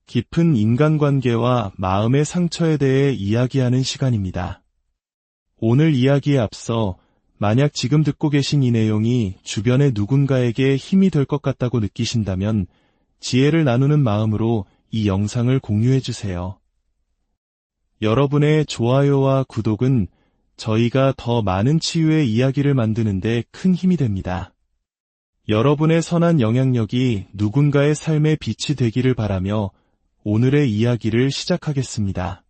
깊은 인간관계와 마음의 상처에 대해 이야기하는 시간입니다. 오늘 이야기에 앞서 만약 지금 듣고 계신 이 내용이 주변의 누군가에게 힘이 될 것 같다고 느끼신다면 지혜를 나누는 마음으로 이 영상을 공유해 주세요. 여러분의 좋아요와 구독은 저희가 더 많은 치유의 이야기를 만드는 데 큰 힘이 됩니다. 여러분의 선한 영향력이 누군가의 삶의 빛이 되기를 바라며 오늘의 이야기를 시작하겠습니다.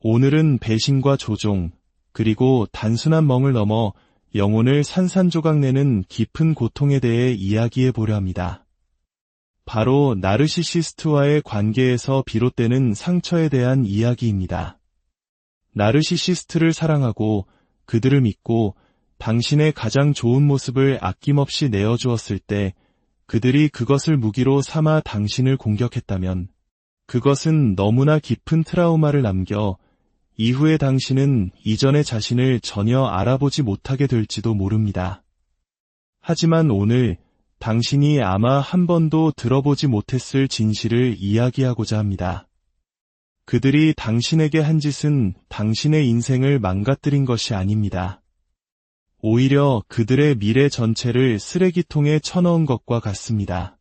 오늘은 배신과 조종, 그리고 단순한 멍을 넘어 영혼을 산산조각내는 깊은 고통에 대해 이야기해 보려 합니다. 바로 나르시시스트와의 관계에서 비롯되는 상처에 대한 이야기입니다. 나르시시스트를 사랑하고 그들을 믿고 당신의 가장 좋은 모습을 아낌없이 내어주었을 때 그들이 그것을 무기로 삼아 당신을 공격했다면 그것은 너무나 깊은 트라우마를 남겨 이후에 당신은 이전의 자신을 전혀 알아보지 못하게 될지도 모릅니다. 하지만 오늘 당신이 아마 한 번도 들어보지 못했을 진실을 이야기하고자 합니다. 그들이 당신에게 한 짓은 당신의 인생을 망가뜨린 것이 아닙니다. 오히려 그들의 미래 전체를 쓰레기통에 쳐넣은 것과 같습니다.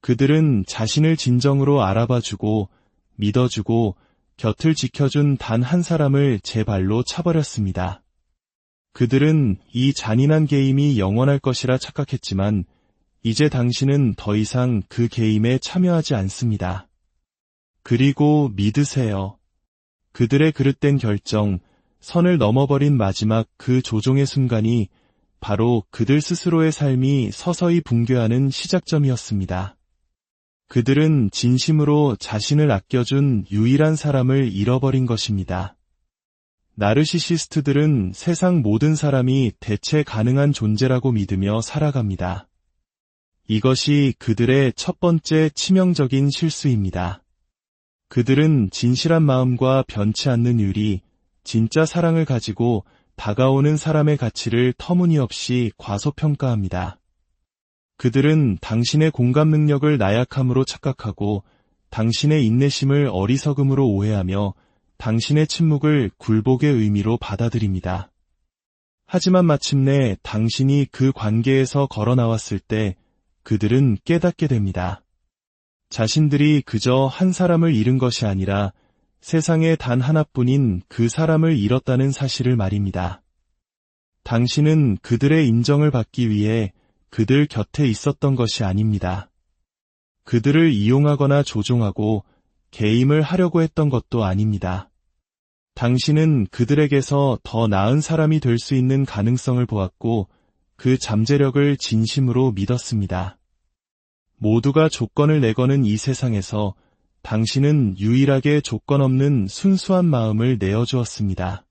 그들은 자신을 진정으로 알아봐주고 믿어주고 곁을 지켜준 단 한 사람을 제 발로 차버렸습니다. 그들은 이 잔인한 게임이 영원할 것이라 착각했지만 이제 당신은 더 이상 그 게임에 참여하지 않습니다. 그리고 믿으세요. 그들의 그릇된 결정, 선을 넘어버린 마지막 그 조종의 순간이 바로 그들 스스로의 삶이 서서히 붕괴하는 시작점이었습니다. 그들은 진심으로 자신을 아껴준 유일한 사람을 잃어버린 것입니다. 나르시시스트들은 세상 모든 사람이 대체 가능한 존재라고 믿으며 살아갑니다. 이것이 그들의 첫 번째 치명적인 실수입니다. 그들은 진실한 마음과 변치 않는 유리, 진짜 사랑을 가지고 다가오는 사람의 가치를 터무니없이 과소평가합니다. 그들은 당신의 공감 능력을 나약함으로 착각하고 당신의 인내심을 어리석음으로 오해하며 당신의 침묵을 굴복의 의미로 받아들입니다. 하지만 마침내 당신이 그 관계에서 걸어 나왔을 때 그들은 깨닫게 됩니다. 자신들이 그저 한 사람을 잃은 것이 아니라 세상에 단 하나뿐인 그 사람을 잃었다는 사실을 말입니다. 당신은 그들의 인정을 받기 위해 그들 곁에 있었던 것이 아닙니다. 그들을 이용하거나 조종하고 게임을 하려고 했던 것도 아닙니다. 당신은 그들에게서 더 나은 사람이 될 수 있는 가능성을 보았고 그 잠재력을 진심으로 믿었습니다. 모두가 조건을 내거는 이 세상에서 당신은 유일하게 조건 없는 순수한 마음을 내어주었습니다.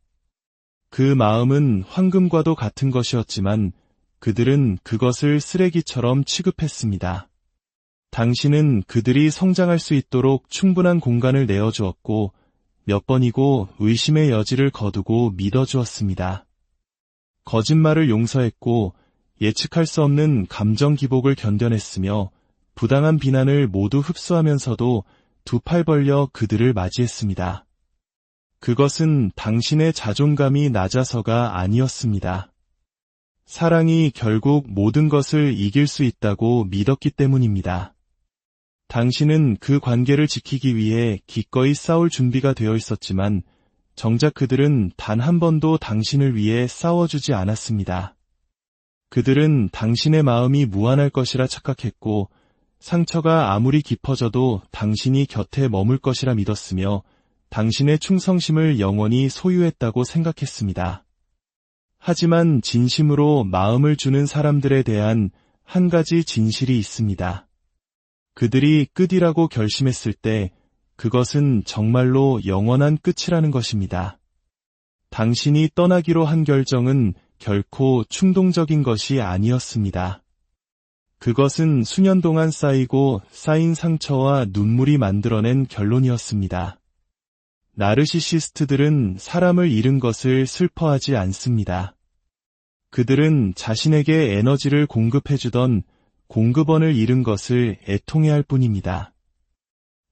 그 마음은 황금과도 같은 것이었지만 그들은 그것을 쓰레기처럼 취급했습니다. 당신은 그들이 성장할 수 있도록 충분한 공간을 내어주었고 몇 번이고 의심의 여지를 거두고 믿어주었습니다. 거짓말을 용서했고 예측할 수 없는 감정 기복을 견뎌냈으며 부당한 비난을 모두 흡수하면서도 두 팔 벌려 그들을 맞이했습니다. 그것은 당신의 자존감이 낮아서가 아니었습니다. 사랑이 결국 모든 것을 이길 수 있다고 믿었기 때문입니다. 당신은 그 관계를 지키기 위해 기꺼이 싸울 준비가 되어 있었지만 정작 그들은 단 한 번도 당신을 위해 싸워주지 않았습니다. 그들은 당신의 마음이 무한할 것이라 착각했고 상처가 아무리 깊어져도 당신이 곁에 머물 것이라 믿었으며 당신의 충성심을 영원히 소유했다고 생각했습니다. 하지만 진심으로 마음을 주는 사람들에 대한 한 가지 진실이 있습니다. 그들이 끝이라고 결심했을 때 그것은 정말로 영원한 끝이라는 것입니다. 당신이 떠나기로 한 결정은 결코 충동적인 것이 아니었습니다. 그것은 수년 동안 쌓이고 쌓인 상처와 눈물이 만들어낸 결론이었습니다. 나르시시스트들은 사람을 잃은 것을 슬퍼하지 않습니다. 그들은 자신에게 에너지를 공급해주던 공급원을 잃은 것을 애통해할 뿐입니다.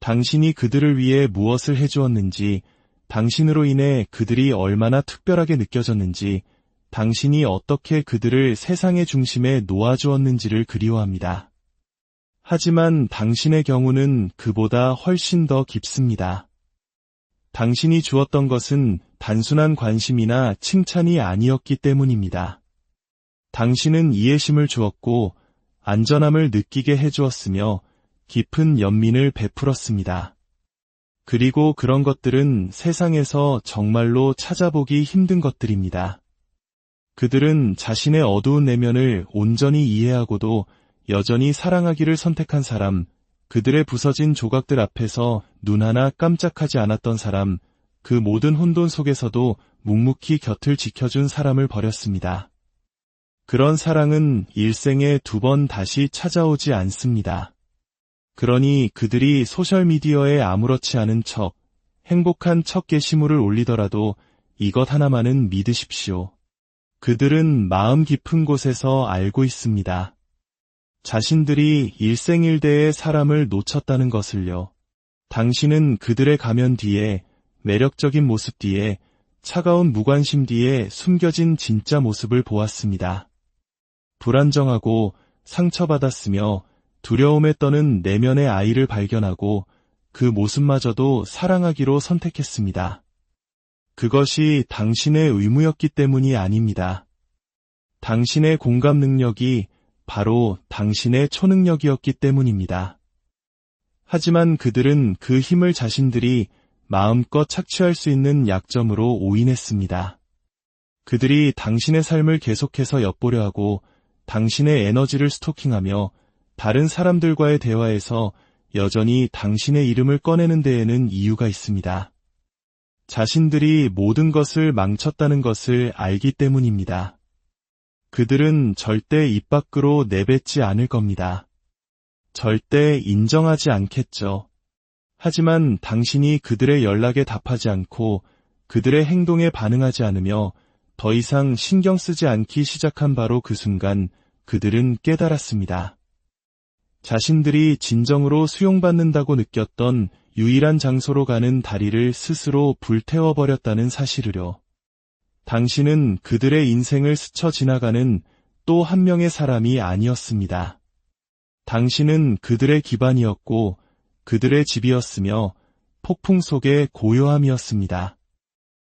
당신이 그들을 위해 무엇을 해주었는지, 당신으로 인해 그들이 얼마나 특별하게 느껴졌는지, 당신이 어떻게 그들을 세상의 중심에 놓아주었는지를 그리워합니다. 하지만 당신의 경우는 그보다 훨씬 더 깊습니다. 당신이 주었던 것은 단순한 관심이나 칭찬이 아니었기 때문입니다. 당신은 이해심을 주었고 안전함을 느끼게 해주었으며 깊은 연민을 베풀었습니다. 그리고 그런 것들은 세상에서 정말로 찾아보기 힘든 것들입니다. 그들은 자신의 어두운 내면을 온전히 이해하고도 여전히 사랑하기를 선택한 사람, 그들의 부서진 조각들 앞에서 눈 하나 깜짝하지 않았던 사람, 그 모든 혼돈 속에서도 묵묵히 곁을 지켜준 사람을 버렸습니다. 그런 사랑은 일생에 2번 다시 찾아오지 않습니다. 그러니 그들이 소셜미디어에 아무렇지 않은 척, 행복한 첫 게시물을 올리더라도 이것 하나만은 믿으십시오. 그들은 마음 깊은 곳에서 알고 있습니다. 자신들이 일생일대의 사람을 놓쳤다는 것을요. 당신은 그들의 가면 뒤에, 매력적인 모습 뒤에, 차가운 무관심 뒤에 숨겨진 진짜 모습을 보았습니다. 불안정하고 상처받았으며 두려움에 떠는 내면의 아이를 발견하고 그 모습마저도 사랑하기로 선택했습니다. 그것이 당신의 의무였기 때문이 아닙니다. 당신의 공감 능력이 바로 당신의 초능력이었기 때문입니다. 하지만 그들은 그 힘을 자신들이 마음껏 착취할 수 있는 약점으로 오인했습니다. 그들이 당신의 삶을 계속해서 엿보려 하고 당신의 에너지를 스토킹하며 다른 사람들과의 대화에서 여전히 당신의 이름을 꺼내는 데에는 이유가 있습니다. 자신들이 모든 것을 망쳤다는 것을 알기 때문입니다. 그들은 절대 입 밖으로 내뱉지 않을 겁니다. 절대 인정하지 않겠죠. 하지만 당신이 그들의 연락에 답하지 않고 그들의 행동에 반응하지 않으며 더 이상 신경 쓰지 않기 시작한 바로 그 순간 그들은 깨달았습니다. 자신들이 진정으로 수용받는다고 느꼈던 유일한 장소로 가는 다리를 스스로 불태워버렸다는 사실을요. 당신은 그들의 인생을 스쳐 지나가는 또 한 명의 사람이 아니었습니다. 당신은 그들의 기반이었고 그들의 집이었으며 폭풍 속의 고요함이었습니다.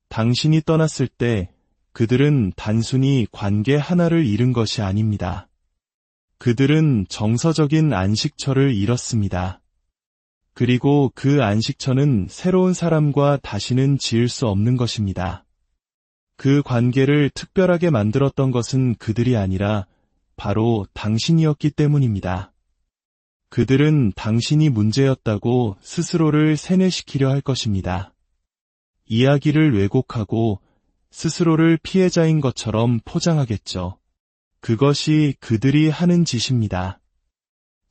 당신이 떠났을 때 그들은 단순히 관계 하나를 잃은 것이 아닙니다. 그들은 정서적인 안식처를 잃었습니다. 그리고 그 안식처는 새로운 사람과 다시는 지을 수 없는 것입니다. 그 관계를 특별하게 만들었던 것은 그들이 아니라 바로 당신이었기 때문입니다. 그들은 당신이 문제였다고 스스로를 세뇌시키려 할 것입니다. 이야기를 왜곡하고 스스로를 피해자인 것처럼 포장하겠죠. 그것이 그들이 하는 짓입니다.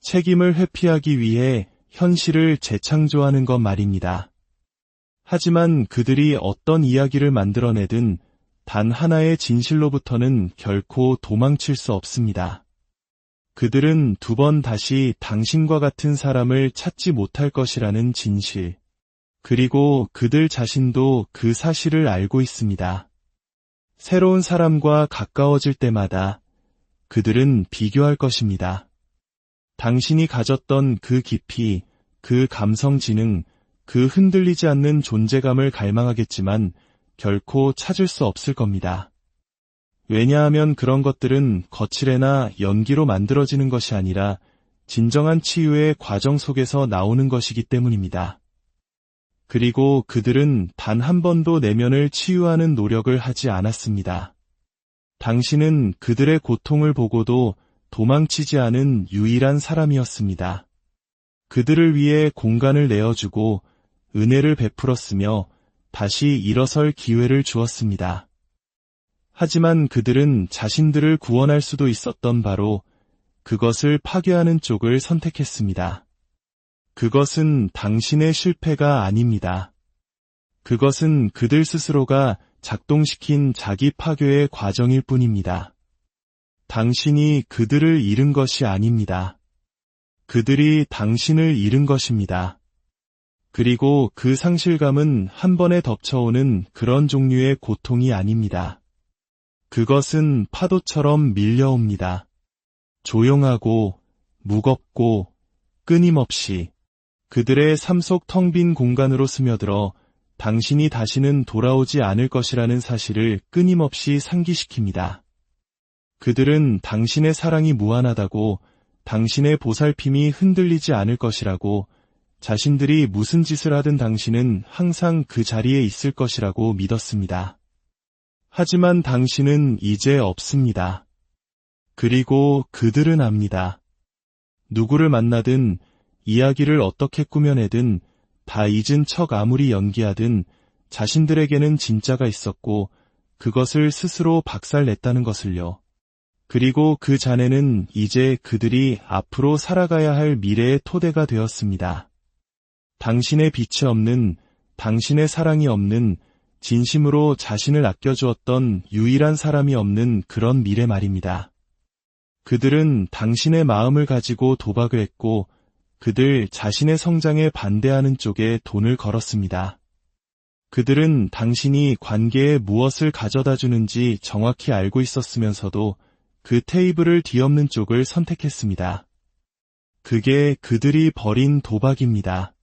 책임을 회피하기 위해 현실을 재창조하는 것 말입니다. 하지만 그들이 어떤 이야기를 만들어내든 단 하나의 진실로부터는 결코 도망칠 수 없습니다. 그들은 2번 다시 당신과 같은 사람을 찾지 못할 것이라는 진실, 그리고 그들 자신도 그 사실을 알고 있습니다. 새로운 사람과 가까워질 때마다 그들은 비교할 것입니다. 당신이 가졌던 그 깊이, 그 감성 지능, 그 흔들리지 않는 존재감을 갈망하겠지만 결코 찾을 수 없을 겁니다. 왜냐하면 그런 것들은 거칠애나 연기로 만들어지는 것이 아니라 진정한 치유의 과정 속에서 나오는 것이기 때문입니다. 그리고 그들은 단 한 번도 내면을 치유하는 노력을 하지 않았습니다. 당신은 그들의 고통을 보고도 도망치지 않은 유일한 사람이었습니다. 그들을 위해 공간을 내어주고 은혜를 베풀었으며 다시 일어설 기회를 주었습니다. 하지만 그들은 자신들을 구원할 수도 있었던 바로 그것을 파괴하는 쪽을 선택했습니다. 그것은 당신의 실패가 아닙니다. 그것은 그들 스스로가 작동시킨 자기 파괴의 과정일 뿐입니다. 당신이 그들을 잃은 것이 아닙니다. 그들이 당신을 잃은 것입니다. 그리고 그 상실감은 한 번에 덮쳐오는 그런 종류의 고통이 아닙니다. 그것은 파도처럼 밀려옵니다. 조용하고 무겁고 끊임없이 그들의 삶 속 텅 빈 공간으로 스며들어 당신이 다시는 돌아오지 않을 것이라는 사실을 끊임없이 상기시킵니다. 그들은 당신의 사랑이 무한하다고, 당신의 보살핌이 흔들리지 않을 것이라고, 자신들이 무슨 짓을 하든 당신은 항상 그 자리에 있을 것이라고 믿었습니다. 하지만 당신은 이제 없습니다. 그리고 그들은 압니다. 누구를 만나든, 이야기를 어떻게 꾸며내든, 다 잊은 척 아무리 연기하든 자신들에게는 진짜가 있었고 그것을 스스로 박살냈다는 것을요. 그리고 그 잔해는 이제 그들이 앞으로 살아가야 할 미래의 토대가 되었습니다. 당신의 빛이 없는, 당신의 사랑이 없는, 진심으로 자신을 아껴주었던 유일한 사람이 없는 그런 미래 말입니다. 그들은 당신의 마음을 가지고 도박을 했고 그들 자신의 성장에 반대하는 쪽에 돈을 걸었습니다. 그들은 당신이 관계에 무엇을 가져다 주는지 정확히 알고 있었으면서도 그 테이블을 뒤엎는 쪽을 선택했습니다. 그게 그들이 벌인 도박입니다.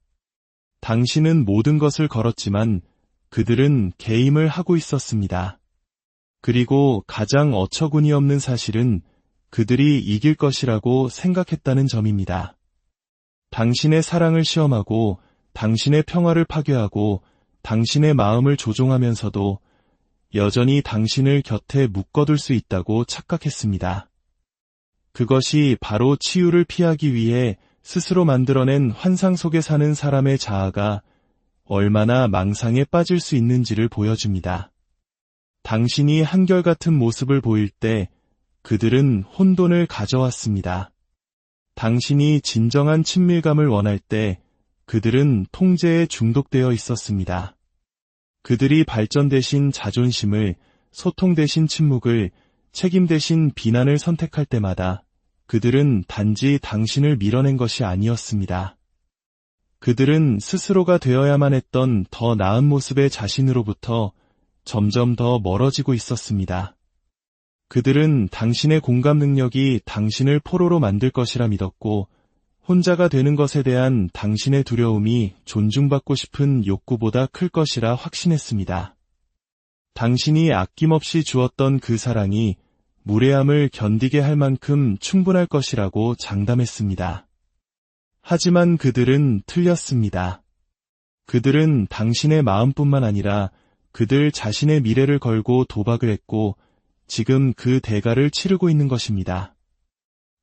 당신은 모든 것을 걸었지만 그들은 게임을 하고 있었습니다. 그리고 가장 어처구니 없는 사실은 그들이 이길 것이라고 생각했다는 점입니다. 당신의 사랑을 시험하고 당신의 평화를 파괴하고 당신의 마음을 조종하면서도 여전히 당신을 곁에 묶어둘 수 있다고 착각했습니다. 그것이 바로 치유를 피하기 위해 스스로 만들어낸 환상 속에 사는 사람의 자아가 얼마나 망상에 빠질 수 있는지를 보여줍니다. 당신이 한결같은 모습을 보일 때 그들은 혼돈을 가져왔습니다. 당신이 진정한 친밀감을 원할 때 그들은 통제에 중독되어 있었습니다. 그들이 발전 대신 자존심을, 소통 대신 침묵을, 책임 대신 비난을 선택할 때마다 그들은 단지 당신을 밀어낸 것이 아니었습니다. 그들은 스스로가 되어야만 했던 더 나은 모습의 자신으로부터 점점 더 멀어지고 있었습니다. 그들은 당신의 공감 능력이 당신을 포로로 만들 것이라 믿었고 혼자가 되는 것에 대한 당신의 두려움이 존중받고 싶은 욕구보다 클 것이라 확신했습니다. 당신이 아낌없이 주었던 그 사랑이 무례함을 견디게 할 만큼 충분할 것이라고 장담했습니다. 하지만 그들은 틀렸습니다. 그들은 당신의 마음뿐만 아니라 그들 자신의 미래를 걸고 도박을 했고 지금 그 대가를 치르고 있는 것입니다.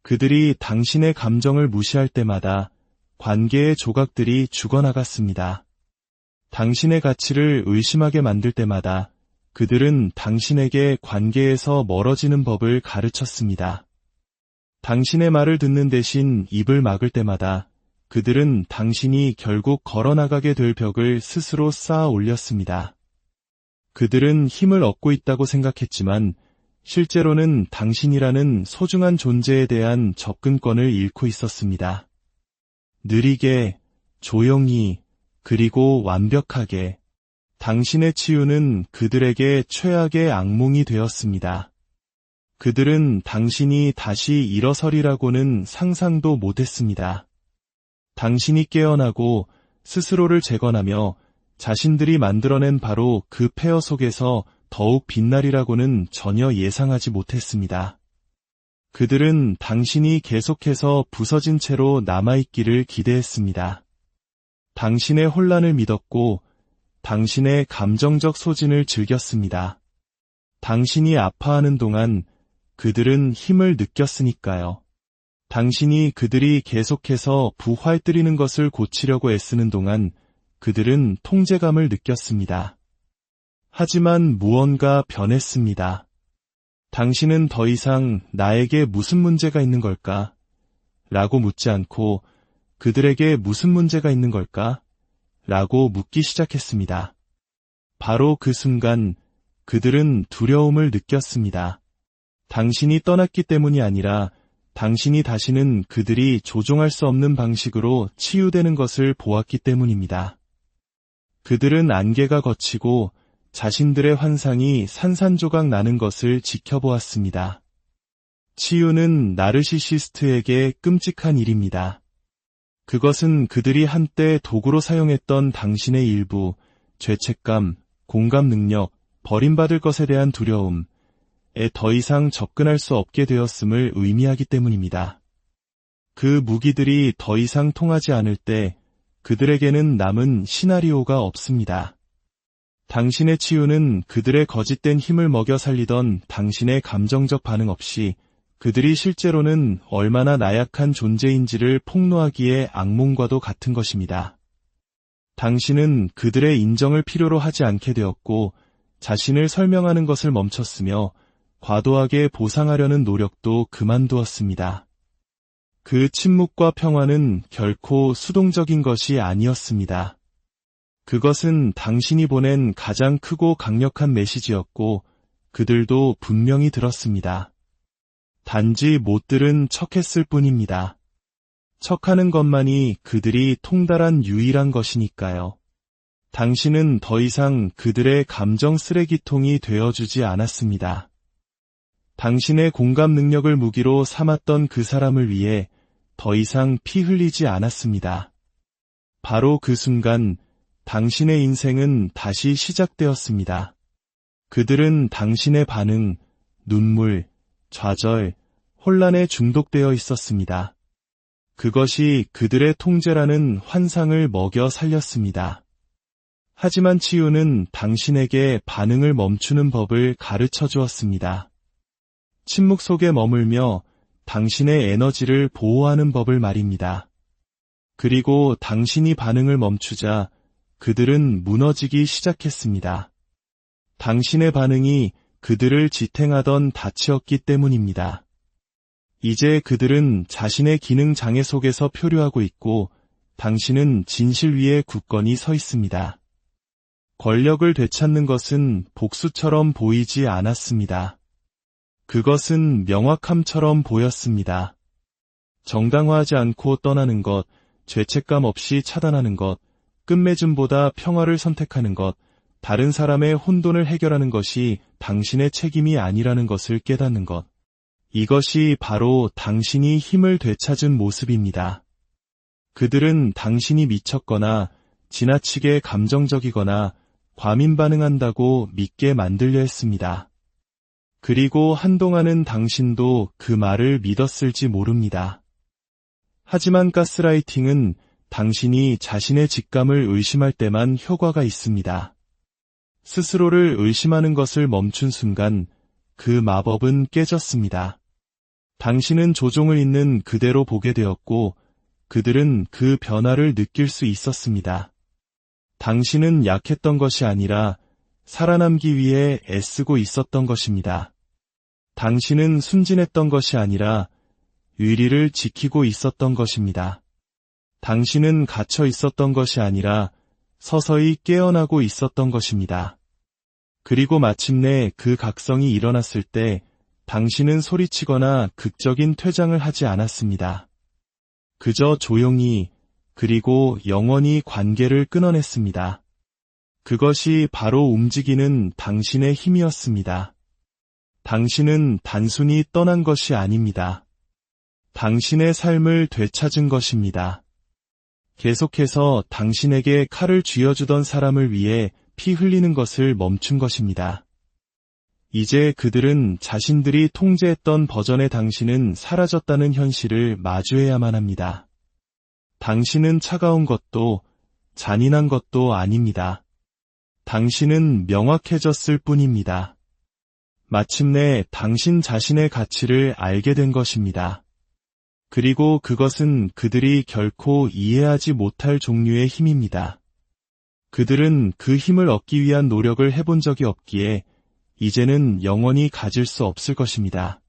그들이 당신의 감정을 무시할 때마다 관계의 조각들이 죽어나갔습니다. 당신의 가치를 의심하게 만들 때마다 그들은 당신에게 관계에서 멀어지는 법을 가르쳤습니다. 당신의 말을 듣는 대신 입을 막을 때마다 그들은 당신이 결국 걸어나가게 될 벽을 스스로 쌓아 올렸습니다. 그들은 힘을 얻고 있다고 생각했지만 실제로는 당신이라는 소중한 존재에 대한 접근권을 잃고 있었습니다. 느리게, 조용히, 그리고 완벽하게 당신의 치유는 그들에게 최악의 악몽이 되었습니다. 그들은 당신이 다시 일어서리라고는 상상도 못했습니다. 당신이 깨어나고 스스로를 재건하며 자신들이 만들어낸 바로 그 폐허 속에서 더욱 빛나리라고는 전혀 예상하지 못했습니다. 그들은 당신이 계속해서 부서진 채로 남아있기를 기대했습니다. 당신의 혼란을 믿었고 당신의 감정적 소진을 즐겼습니다. 당신이 아파하는 동안 그들은 힘을 느꼈으니까요. 당신이 그들이 계속해서 부활뜨리는 것을 고치려고 애쓰는 동안 그들은 통제감을 느꼈습니다. 하지만 무언가 변했습니다. 당신은 더 이상 나에게 무슨 문제가 있는 걸까? 라고 묻지 않고 그들에게 무슨 문제가 있는 걸까? 라고 묻기 시작했습니다. 바로 그 순간 그들은 두려움을 느꼈습니다. 당신이 떠났기 때문이 아니라 당신이 다시는 그들이 조종할 수 없는 방식으로 치유되는 것을 보았기 때문입니다. 그들은 안개가 걷히고 자신들의 환상이 산산조각 나는 것을 지켜보았습니다. 치유는 나르시시스트에게 끔찍한 일입니다. 그것은 그들이 한때 도구로 사용했던 당신의 일부, 죄책감, 공감 능력, 버림받을 것에 대한 두려움에 더 이상 접근할 수 없게 되었음을 의미하기 때문입니다. 그 무기들이 더 이상 통하지 않을 때 그들에게는 남은 시나리오가 없습니다. 당신의 치유는 그들의 거짓된 힘을 먹여 살리던 당신의 감정적 반응 없이 그들이 실제로는 얼마나 나약한 존재인지를 폭로하기에 악몽과도 같은 것입니다. 당신은 그들의 인정을 필요로 하지 않게 되었고 자신을 설명하는 것을 멈췄으며 과도하게 보상하려는 노력도 그만두었습니다. 그 침묵과 평화는 결코 수동적인 것이 아니었습니다. 그것은 당신이 보낸 가장 크고 강력한 메시지였고 그들도 분명히 들었습니다. 단지 못 들은 척했을 뿐입니다. 척하는 것만이 그들이 통달한 유일한 것이니까요. 당신은 더 이상 그들의 감정 쓰레기통이 되어주지 않았습니다. 당신의 공감 능력을 무기로 삼았던 그 사람을 위해 더 이상 피 흘리지 않았습니다. 바로 그 순간 당신의 인생은 다시 시작되었습니다. 그들은 당신의 반응, 눈물, 좌절, 혼란에 중독되어 있었습니다. 그것이 그들의 통제라는 환상을 먹여 살렸습니다. 하지만 치유는 당신에게 반응을 멈추는 법을 가르쳐 주었습니다. 침묵 속에 머물며 당신의 에너지를 보호하는 법을 말입니다. 그리고 당신이 반응을 멈추자 그들은 무너지기 시작했습니다. 당신의 반응이 그들을 지탱하던 닻이었기 때문입니다. 이제 그들은 자신의 기능 장애 속에서 표류하고 있고 당신은 진실 위에 굳건히 서 있습니다. 권력을 되찾는 것은 복수처럼 보이지 않았습니다. 그것은 명확함처럼 보였습니다. 정당화하지 않고 떠나는 것, 죄책감 없이 차단하는 것, 끝맺음보다 평화를 선택하는 것, 다른 사람의 혼돈을 해결하는 것이 당신의 책임이 아니라는 것을 깨닫는 것. 이것이 바로 당신이 힘을 되찾은 모습입니다. 그들은 당신이 미쳤거나 지나치게 감정적이거나 과민 반응한다고 믿게 만들려 했습니다. 그리고 한동안은 당신도 그 말을 믿었을지 모릅니다. 하지만 가스라이팅은 당신이 자신의 직감을 의심할 때만 효과가 있습니다. 스스로를 의심하는 것을 멈춘 순간 그 마법은 깨졌습니다. 당신은 조종을 있는 그대로 보게 되었고 그들은 그 변화를 느낄 수 있었습니다. 당신은 약했던 것이 아니라 살아남기 위해 애쓰고 있었던 것입니다. 당신은 순진했던 것이 아니라 의리를 지키고 있었던 것입니다. 당신은 갇혀 있었던 것이 아니라 서서히 깨어나고 있었던 것입니다. 그리고 마침내 그 각성이 일어났을 때 당신은 소리치거나 극적인 퇴장을 하지 않았습니다. 그저 조용히 그리고 영원히 관계를 끊어냈습니다. 그것이 바로 움직이는 당신의 힘이었습니다. 당신은 단순히 떠난 것이 아닙니다. 당신의 삶을 되찾은 것입니다. 계속해서 당신에게 칼을 쥐어주던 사람을 위해 피 흘리는 것을 멈춘 것입니다. 이제 그들은 자신들이 통제했던 버전의 당신은 사라졌다는 현실을 마주해야만 합니다. 당신은 차가운 것도 잔인한 것도 아닙니다. 당신은 명확해졌을 뿐입니다. 마침내 당신 자신의 가치를 알게 된 것입니다. 그리고 그것은 그들이 결코 이해하지 못할 종류의 힘입니다. 그들은 그 힘을 얻기 위한 노력을 해본 적이 없기에 이제는 영원히 가질 수 없을 것입니다.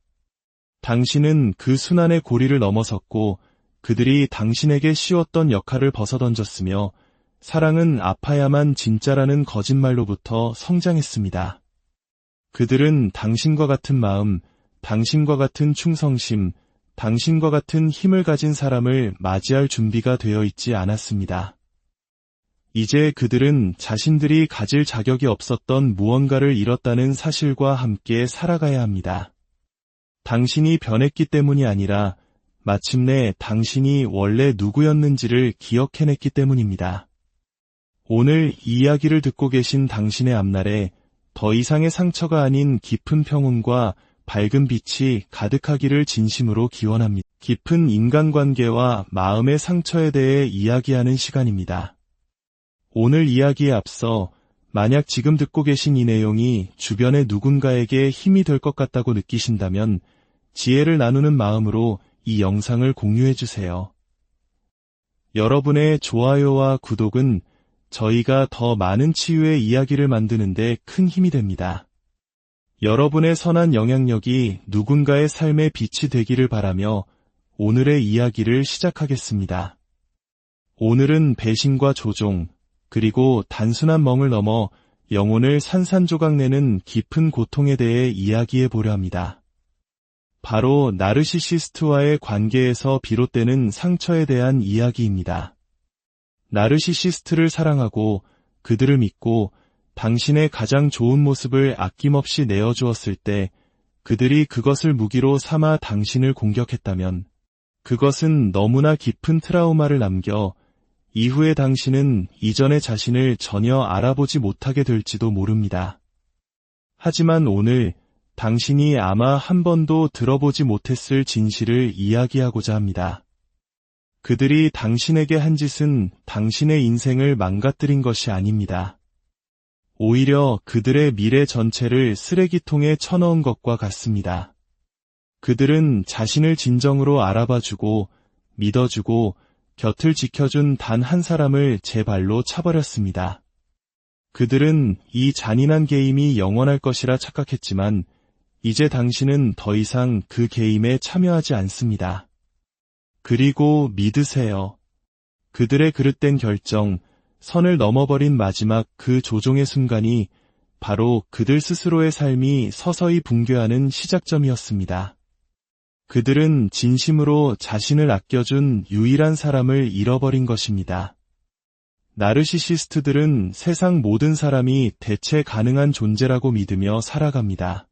당신은 그 순환의 고리를 넘어섰고 그들이 당신에게 씌웠던 역할을 벗어던졌으며 사랑은 아파야만 진짜라는 거짓말로부터 성장했습니다. 그들은 당신과 같은 마음, 당신과 같은 충성심, 당신과 같은 힘을 가진 사람을 맞이할 준비가 되어 있지 않았습니다. 이제 그들은 자신들이 가질 자격이 없었던 무언가를 잃었다는 사실과 함께 살아가야 합니다. 당신이 변했기 때문이 아니라 마침내 당신이 원래 누구였는지를 기억해냈기 때문입니다. 오늘 이 이야기를 듣고 계신 당신의 앞날에 더 이상의 상처가 아닌 깊은 평온과 밝은 빛이 가득하기를 진심으로 기원합니다. 깊은 인간관계와 마음의 상처에 대해 이야기하는 시간입니다. 오늘 이야기에 앞서 만약 지금 듣고 계신 이 내용이 주변의 누군가에게 힘이 될 것 같다고 느끼신다면 지혜를 나누는 마음으로 이 영상을 공유해 주세요. 여러분의 좋아요와 구독은 저희가 더 많은 치유의 이야기를 만드는 데 큰 힘이 됩니다. 여러분의 선한 영향력이 누군가의 삶의 빛이 되기를 바라며 오늘의 이야기를 시작하겠습니다. 오늘은 배신과 조종, 그리고 단순한 멍을 넘어 영혼을 산산조각내는 깊은 고통에 대해 이야기해 보려 합니다. 바로 나르시시스트와의 관계에서 비롯되는 상처에 대한 이야기입니다. 나르시시스트를 사랑하고 그들을 믿고 당신의 가장 좋은 모습을 아낌없이 내어주었을 때 그들이 그것을 무기로 삼아 당신을 공격했다면 그것은 너무나 깊은 트라우마를 남겨 이후에 당신은 이전의 자신을 전혀 알아보지 못하게 될지도 모릅니다. 하지만 오늘 당신이 아마 한 번도 들어보지 못했을 진실을 이야기하고자 합니다. 그들이 당신에게 한 짓은 당신의 인생을 망가뜨린 것이 아닙니다. 오히려 그들의 미래 전체를 쓰레기통에 쳐넣은 것과 같습니다. 그들은 자신을 진정으로 알아봐주고 믿어주고 곁을 지켜준 단 한 사람을 제 발로 차버렸습니다. 그들은 이 잔인한 게임이 영원할 것이라 착각했지만 이제 당신은 더 이상 그 게임에 참여하지 않습니다. 그리고 믿으세요. 그들의 그릇된 결정, 선을 넘어버린 마지막 그 조종의 순간이 바로 그들 스스로의 삶이 서서히 붕괴하는 시작점이었습니다. 그들은 진심으로 자신을 아껴준 유일한 사람을 잃어버린 것입니다. 나르시시스트들은 세상 모든 사람이 대체 가능한 존재라고 믿으며 살아갑니다.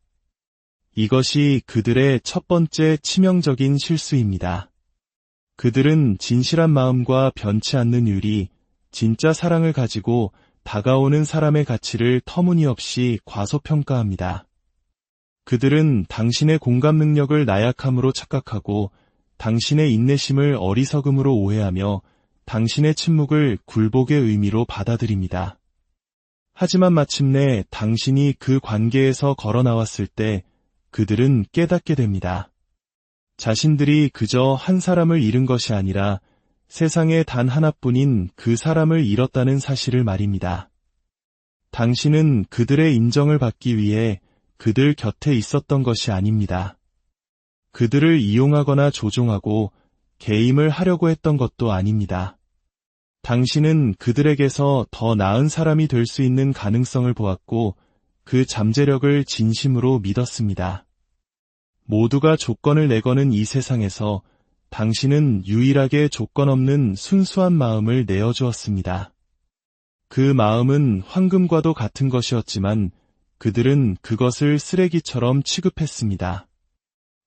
이것이 그들의 첫 번째 치명적인 실수입니다. 그들은 진실한 마음과 변치 않는 유리, 진짜 사랑을 가지고 다가오는 사람의 가치를 터무니없이 과소평가합니다. 그들은 당신의 공감 능력을 나약함으로 착각하고 당신의 인내심을 어리석음으로 오해하며 당신의 침묵을 굴복의 의미로 받아들입니다. 하지만 마침내 당신이 그 관계에서 걸어 나왔을 때 그들은 깨닫게 됩니다. 자신들이 그저 한 사람을 잃은 것이 아니라 세상에 단 하나뿐인 그 사람을 잃었다는 사실을 말입니다. 당신은 그들의 인정을 받기 위해 그들 곁에 있었던 것이 아닙니다. 그들을 이용하거나 조종하고 게임을 하려고 했던 것도 아닙니다. 당신은 그들에게서 더 나은 사람이 될 수 있는 가능성을 보았고 그 잠재력을 진심으로 믿었습니다. 모두가 조건을 내거는 이 세상에서 당신은 유일하게 조건 없는 순수한 마음을 내어주었습니다. 그 마음은 황금과도 같은 것이었지만 그들은 그것을 쓰레기처럼 취급했습니다.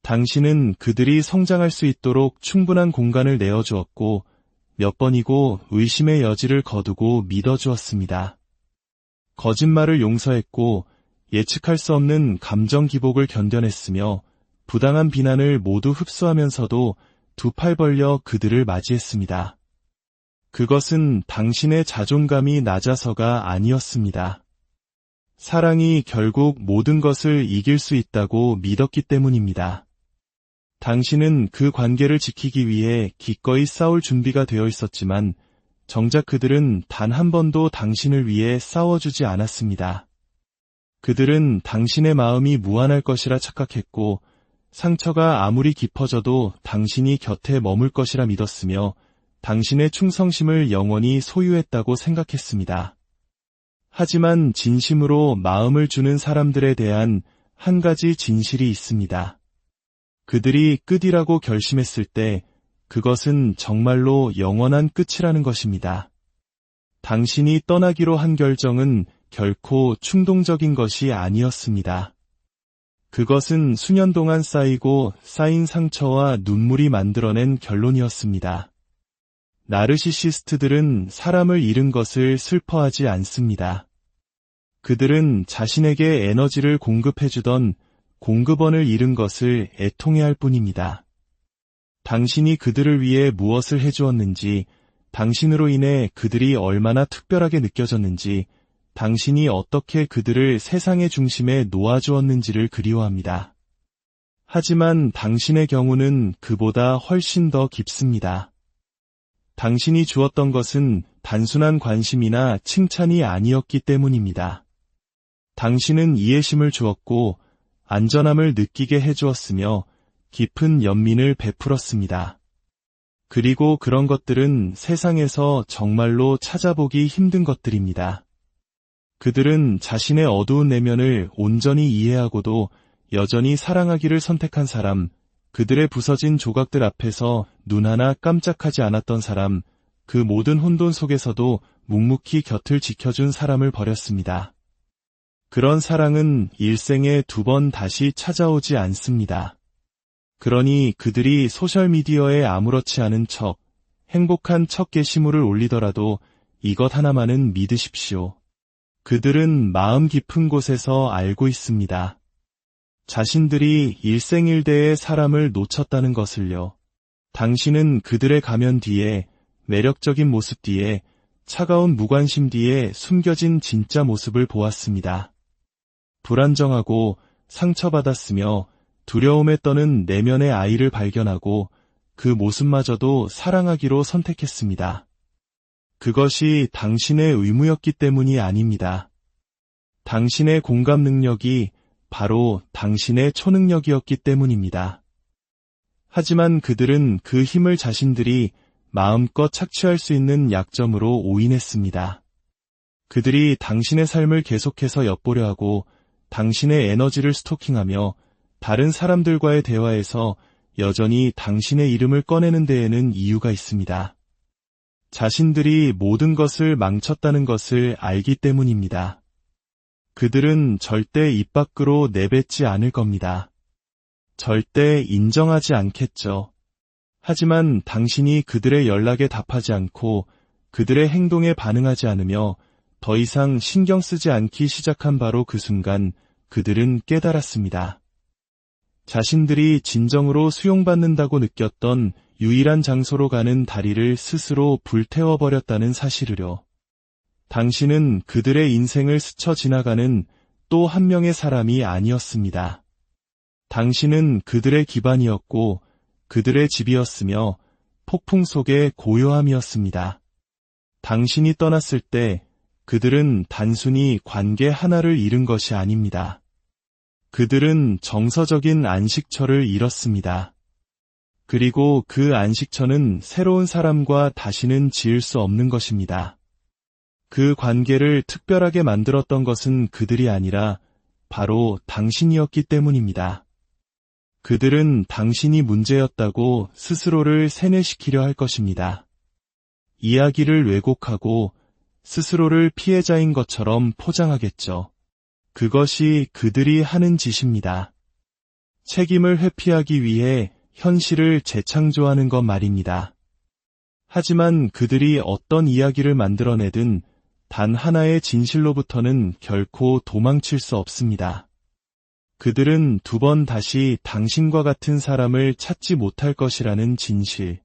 당신은 그들이 성장할 수 있도록 충분한 공간을 내어주었고 몇 번이고 의심의 여지를 거두고 믿어주었습니다. 거짓말을 용서했고 예측할 수 없는 감정 기복을 견뎌냈으며 부당한 비난을 모두 흡수하면서도 두 팔 벌려 그들을 맞이했습니다. 그것은 당신의 자존감이 낮아서가 아니었습니다. 사랑이 결국 모든 것을 이길 수 있다고 믿었기 때문입니다. 당신은 그 관계를 지키기 위해 기꺼이 싸울 준비가 되어 있었지만 정작 그들은 단 한 번도 당신을 위해 싸워주지 않았습니다. 그들은 당신의 마음이 무한할 것이라 착각했고 상처가 아무리 깊어져도 당신이 곁에 머물 것이라 믿었으며 당신의 충성심을 영원히 소유했다고 생각했습니다. 하지만 진심으로 마음을 주는 사람들에 대한 한 가지 진실이 있습니다. 그들이 끝이라고 결심했을 때 그것은 정말로 영원한 끝이라는 것입니다. 당신이 떠나기로 한 결정은 결코 충동적인 것이 아니었습니다. 그것은 수년 동안 쌓인 상처와 눈물이 만들어낸 결론이었습니다. 나르시시스트들은 사람을 잃은 것을 슬퍼하지 않습니다. 그들은 자신에게 에너지를 공급해주던 공급원을 잃은 것을 애통해할 뿐입니다. 당신이 그들을 위해 무엇을 해주었는지, 당신으로 인해 그들이 얼마나 특별하게 느껴졌는지, 당신이 어떻게 그들을 세상의 중심에 놓아주었는지를 그리워합니다. 하지만 당신의 경우는 그보다 훨씬 더 깊습니다. 당신이 주었던 것은 단순한 관심이나 칭찬이 아니었기 때문입니다. 당신은 이해심을 주었고 안전함을 느끼게 해주었으며 깊은 연민을 베풀었습니다. 그리고 그런 것들은 세상에서 정말로 찾아보기 힘든 것들입니다. 그들은 자신의 어두운 내면을 온전히 이해하고도 여전히 사랑하기를 선택한 사람, 그들의 부서진 조각들 앞에서 눈 하나 깜짝하지 않았던 사람, 그 모든 혼돈 속에서도 묵묵히 곁을 지켜준 사람을 버렸습니다. 그런 사랑은 일생에 2번 다시 찾아오지 않습니다. 그러니 그들이 소셜미디어에 아무렇지 않은 척, 행복한 첫 게시물을 올리더라도 이것 하나만은 믿으십시오. 그들은 마음 깊은 곳에서 알고 있습니다. 자신들이 일생일대의 사람을 놓쳤다는 것을요. 당신은 그들의 가면 뒤에, 매력적인 모습 뒤에, 차가운 무관심 뒤에 숨겨진 진짜 모습을 보았습니다. 불안정하고 상처받았으며 두려움에 떠는 내면의 아이를 발견하고 그 모습마저도 사랑하기로 선택했습니다. 그것이 당신의 의무였기 때문이 아닙니다. 당신의 공감 능력이 바로 당신의 초능력이었기 때문입니다. 하지만 그들은 그 힘을 자신들이 마음껏 착취할 수 있는 약점으로 오인했습니다. 그들이 당신의 삶을 계속해서 엿보려 하고 당신의 에너지를 스토킹하며 다른 사람들과의 대화에서 여전히 당신의 이름을 꺼내는 데에는 이유가 있습니다. 자신들이 모든 것을 망쳤다는 것을 알기 때문입니다. 그들은 절대 입 밖으로 내뱉지 않을 겁니다. 절대 인정하지 않겠죠. 하지만 당신이 그들의 연락에 답하지 않고 그들의 행동에 반응하지 않으며 더 이상 신경 쓰지 않기 시작한 바로 그 순간 그들은 깨달았습니다. 자신들이 진정으로 수용받는다고 느꼈던 유일한 장소로 가는 다리를 스스로 불태워버렸다는 사실을요. 당신은 그들의 인생을 스쳐 지나가는 또 한 명의 사람이 아니었습니다. 당신은 그들의 기반이었고 그들의 집이었으며 폭풍 속의 고요함이었습니다. 당신이 떠났을 때 그들은 단순히 관계 하나를 잃은 것이 아닙니다. 그들은 정서적인 안식처를 잃었습니다. 그리고 그 안식처는 새로운 사람과 다시는 지을 수 없는 것입니다. 그 관계를 특별하게 만들었던 것은 그들이 아니라 바로 당신이었기 때문입니다. 그들은 당신이 문제였다고 스스로를 세뇌시키려 할 것입니다. 이야기를 왜곡하고 스스로를 피해자인 것처럼 포장하겠죠. 그것이 그들이 하는 짓입니다. 책임을 회피하기 위해 현실을 재창조하는 것 말입니다. 하지만 그들이 어떤 이야기를 만들어내든 단 하나의 진실로부터는 결코 도망칠 수 없습니다. 그들은 2번 다시 당신과 같은 사람을 찾지 못할 것이라는 진실,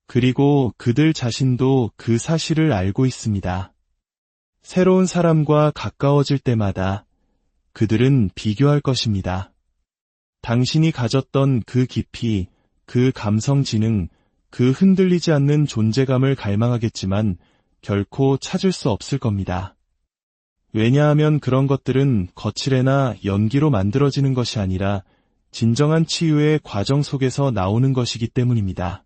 그리고 그들 자신도 그 사실을 알고 있습니다. 새로운 사람과 가까워질 때마다 그들은 비교할 것입니다. 당신이 가졌던 그 깊이, 그 감성 지능, 그 흔들리지 않는 존재감을 갈망하겠지만 결코 찾을 수 없을 겁니다. 왜냐하면 그런 것들은 거칠애나 연기로 만들어지는 것이 아니라 진정한 치유의 과정 속에서 나오는 것이기 때문입니다.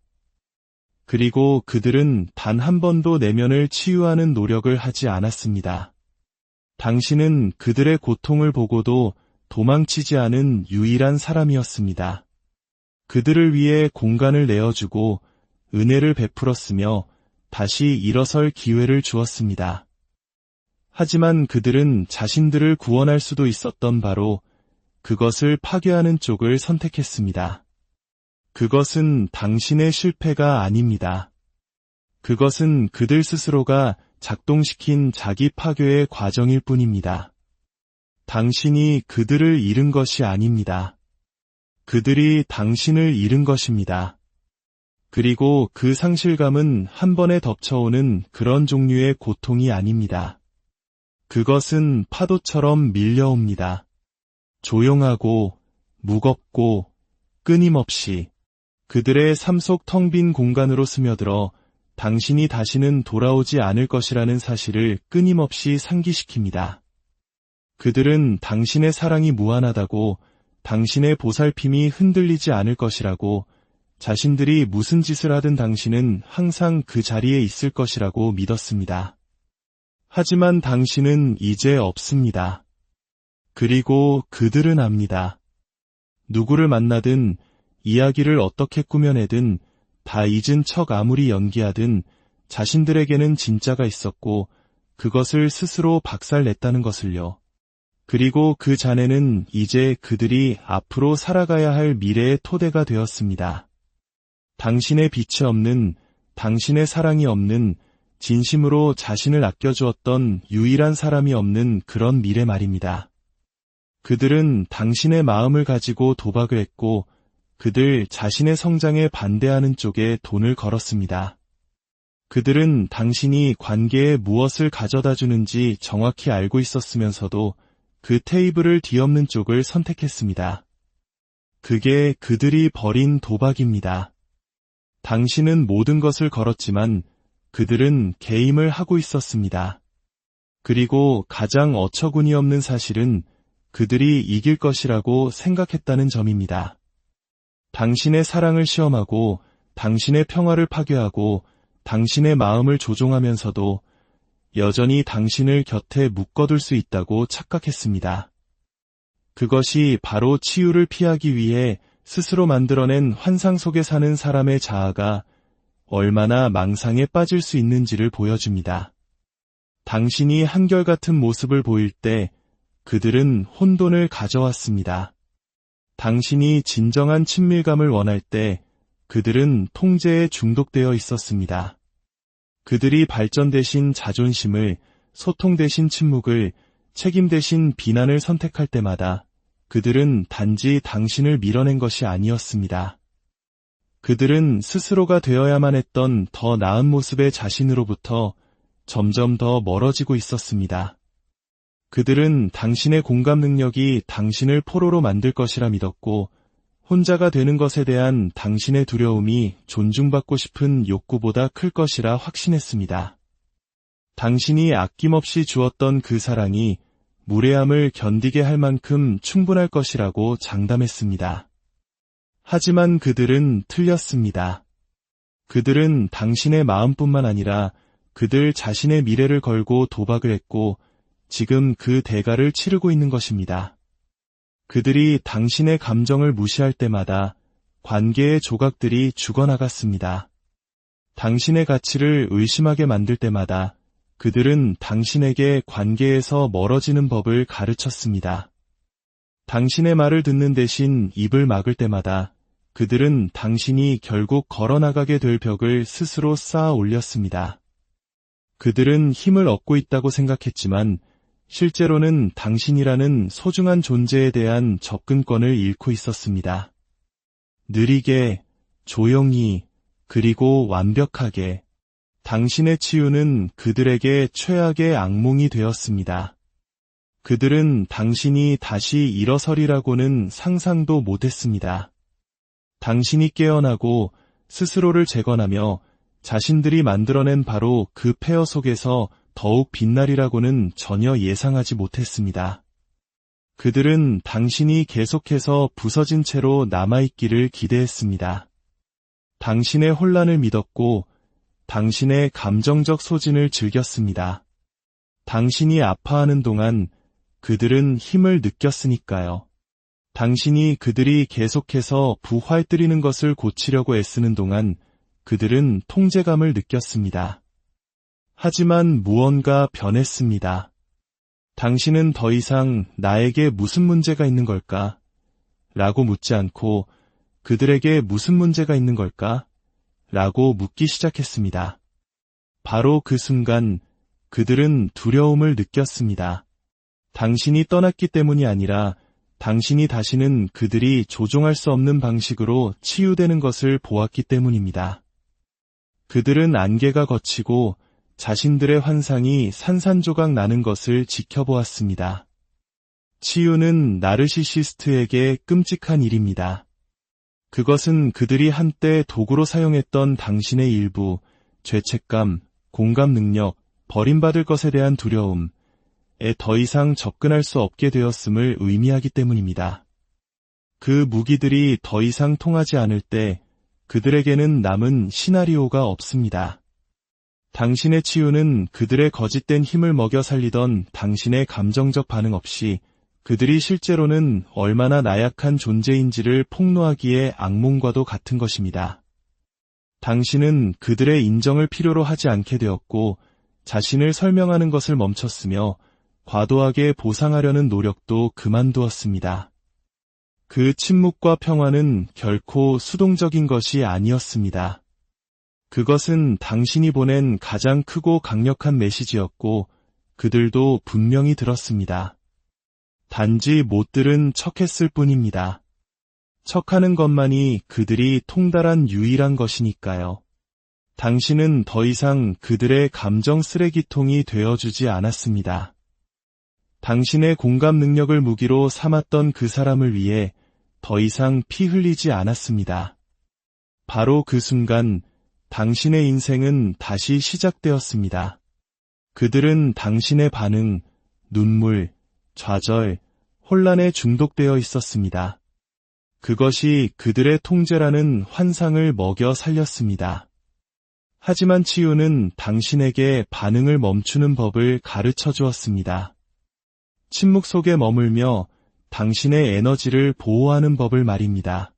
그리고 그들은 단 한 번도 내면을 치유하는 노력을 하지 않았습니다. 당신은 그들의 고통을 보고도 도망치지 않은 유일한 사람이었습니다. 그들을 위해 공간을 내어주고 은혜를 베풀었으며 다시 일어설 기회를 주었습니다. 하지만 그들은 자신들을 구원할 수도 있었던 바로 그것을 파괴하는 쪽을 선택했습니다. 그것은 당신의 실패가 아닙니다. 그것은 그들 스스로가 작동시킨 자기 파괴의 과정일 뿐입니다. 당신이 그들을 잃은 것이 아닙니다. 그들이 당신을 잃은 것입니다. 그리고 그 상실감은 한 번에 덮쳐오는 그런 종류의 고통이 아닙니다. 그것은 파도처럼 밀려옵니다. 조용하고 무겁고 끊임없이 그들의 삶 속 텅 빈 공간으로 스며들어 당신이 다시는 돌아오지 않을 것이라는 사실을 끊임없이 상기시킵니다. 그들은 당신의 사랑이 무한하다고, 당신의 보살핌이 흔들리지 않을 것이라고, 자신들이 무슨 짓을 하든 당신은 항상 그 자리에 있을 것이라고 믿었습니다. 하지만 당신은 이제 없습니다. 그리고 그들은 압니다. 누구를 만나든, 이야기를 어떻게 꾸며내든, 다 잊은 척 아무리 연기하든 자신들에게는 진짜가 있었고 그것을 스스로 박살냈다는 것을요. 그리고 그 잔해는 이제 그들이 앞으로 살아가야 할 미래의 토대가 되었습니다. 당신의 빛이 없는, 당신의 사랑이 없는, 진심으로 자신을 아껴주었던 유일한 사람이 없는 그런 미래 말입니다. 그들은 당신의 마음을 가지고 도박을 했고 그들 자신의 성장에 반대하는 쪽에 돈을 걸었습니다. 그들은 당신이 관계에 무엇을 가져다 주는지 정확히 알고 있었으면서도 그 테이블을 뒤엎는 쪽을 선택했습니다. 그게 그들이 벌인 도박입니다. 당신은 모든 것을 걸었지만 그들은 게임을 하고 있었습니다. 그리고 가장 어처구니 없는 사실은 그들이 이길 것이라고 생각했다는 점입니다. 당신의 사랑을 시험하고 당신의 평화를 파괴하고 당신의 마음을 조종하면서도 여전히 당신을 곁에 묶어둘 수 있다고 착각했습니다. 그것이 바로 치유를 피하기 위해 스스로 만들어낸 환상 속에 사는 사람의 자아가 얼마나 망상에 빠질 수 있는지를 보여줍니다. 당신이 한결같은 모습을 보일 때 그들은 혼돈을 가져왔습니다. 당신이 진정한 친밀감을 원할 때 그들은 통제에 중독되어 있었습니다. 그들이 발전 대신 자존심을, 소통 대신 침묵을, 책임 대신 비난을 선택할 때마다 그들은 단지 당신을 밀어낸 것이 아니었습니다. 그들은 스스로가 되어야만 했던 더 나은 모습의 자신으로부터 점점 더 멀어지고 있었습니다. 그들은 당신의 공감 능력이 당신을 포로로 만들 것이라 믿었고 혼자가 되는 것에 대한 당신의 두려움이 존중받고 싶은 욕구보다 클 것이라 확신했습니다. 당신이 아낌없이 주었던 그 사랑이 무례함을 견디게 할 만큼 충분할 것이라고 장담했습니다. 하지만 그들은 틀렸습니다. 그들은 당신의 마음뿐만 아니라 그들 자신의 미래를 걸고 도박을 했고 지금 그 대가를 치르고 있는 것입니다. 그들이 당신의 감정을 무시할 때마다 관계의 조각들이 죽어나갔습니다. 당신의 가치를 의심하게 만들 때마다 그들은 당신에게 관계에서 멀어지는 법을 가르쳤습니다. 당신의 말을 듣는 대신 입을 막을 때마다 그들은 당신이 결국 걸어나가게 될 벽을 스스로 쌓아 올렸습니다. 그들은 힘을 얻고 있다고 생각했지만 실제로는 당신이라는 소중한 존재에 대한 접근권을 잃고 있었습니다. 느리게, 조용히, 그리고 완벽하게 당신의 치유는 그들에게 최악의 악몽이 되었습니다. 그들은 당신이 다시 일어서리라고는 상상도 못했습니다. 당신이 깨어나고 스스로를 재건하며 자신들이 만들어낸 바로 그 폐허 속에서 더욱 빛나리라고는 전혀 예상하지 못했습니다. 그들은 당신이 계속해서 부서진 채로 남아있기를 기대했습니다. 당신의 혼란을 믿었고 당신의 감정적 소진을 즐겼습니다. 당신이 아파하는 동안 그들은 힘을 느꼈으니까요. 당신이 그들이 계속해서 부활뜨리는 것을 고치려고 애쓰는 동안 그들은 통제감을 느꼈습니다. 하지만 무언가 변했습니다. 당신은 더 이상 나에게 무슨 문제가 있는 걸까? 라고 묻지 않고 그들에게 무슨 문제가 있는 걸까? 라고 묻기 시작했습니다. 바로 그 순간 그들은 두려움을 느꼈습니다. 당신이 떠났기 때문이 아니라 당신이 다시는 그들이 조종할 수 없는 방식으로 치유되는 것을 보았기 때문입니다. 그들은 안개가 걷히고 자신들의 환상이 산산조각 나는 것을 지켜보았습니다. 치유는 나르시시스트에게 끔찍한 일입니다. 그것은 그들이 한때 도구로 사용했던 당신의 일부, 죄책감, 공감 능력, 버림받을 것에 대한 두려움에 더 이상 접근할 수 없게 되었음을 의미하기 때문입니다. 그 무기들이 더 이상 통하지 않을 때 그들에게는 남은 시나리오가 없습니다. 당신의 치유는 그들의 거짓된 힘을 먹여 살리던 당신의 감정적 반응 없이 그들이 실제로는 얼마나 나약한 존재인지를 폭로하기에 악몽과도 같은 것입니다. 당신은 그들의 인정을 필요로 하지 않게 되었고 자신을 설명하는 것을 멈췄으며 과도하게 보상하려는 노력도 그만두었습니다. 그 침묵과 평화는 결코 수동적인 것이 아니었습니다. 그것은 당신이 보낸 가장 크고 강력한 메시지였고 그들도 분명히 들었습니다. 단지 못 들은 척했을 뿐입니다. 척하는 것만이 그들이 통달한 유일한 것이니까요. 당신은 더 이상 그들의 감정 쓰레기통이 되어주지 않았습니다. 당신의 공감 능력을 무기로 삼았던 그 사람을 위해 더 이상 피 흘리지 않았습니다. 바로 그 순간 당신의 인생은 다시 시작되었습니다. 그들은 당신의 반응, 눈물, 좌절, 혼란에 중독되어 있었습니다. 그것이 그들의 통제라는 환상을 먹여 살렸습니다. 하지만 치유는 당신에게 반응을 멈추는 법을 가르쳐 주었습니다. 침묵 속에 머물며 당신의 에너지를 보호하는 법을 말입니다.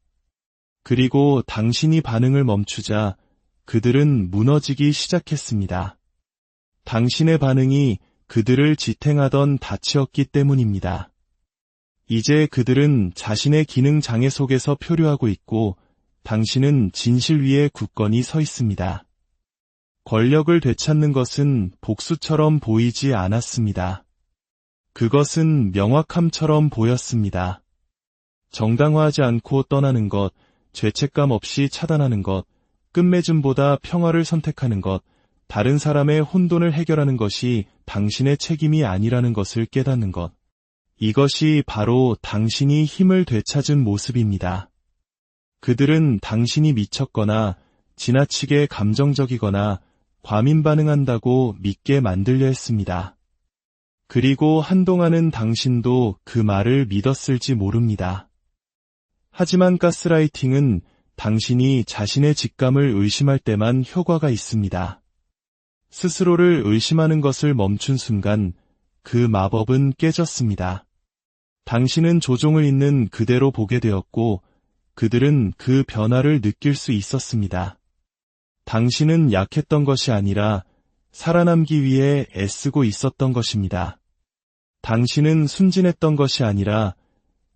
그리고 당신이 반응을 멈추자 그들은 무너지기 시작했습니다. 당신의 반응이 그들을 지탱하던 닻이었기 때문입니다. 이제 그들은 자신의 기능 장애 속에서 표류하고 있고 당신은 진실 위에 굳건히 서 있습니다. 권력을 되찾는 것은 복수처럼 보이지 않았습니다. 그것은 명확함처럼 보였습니다. 정당화하지 않고 떠나는 것, 죄책감 없이 차단하는 것, 끝맺음보다 평화를 선택하는 것, 다른 사람의 혼돈을 해결하는 것이 당신의 책임이 아니라는 것을 깨닫는 것. 이것이 바로 당신이 힘을 되찾은 모습입니다. 그들은 당신이 미쳤거나 지나치게 감정적이거나 과민 반응한다고 믿게 만들려 했습니다. 그리고 한동안은 당신도 그 말을 믿었을지 모릅니다. 하지만 가스라이팅은 당신이 자신의 직감을 의심할 때만 효과가 있습니다. 스스로를 의심하는 것을 멈춘 순간 그 마법은 깨졌습니다. 당신은 조종을 있는 그대로 보게 되었고 그들은 그 변화를 느낄 수 있었습니다. 당신은 약했던 것이 아니라 살아남기 위해 애쓰고 있었던 것입니다. 당신은 순진했던 것이 아니라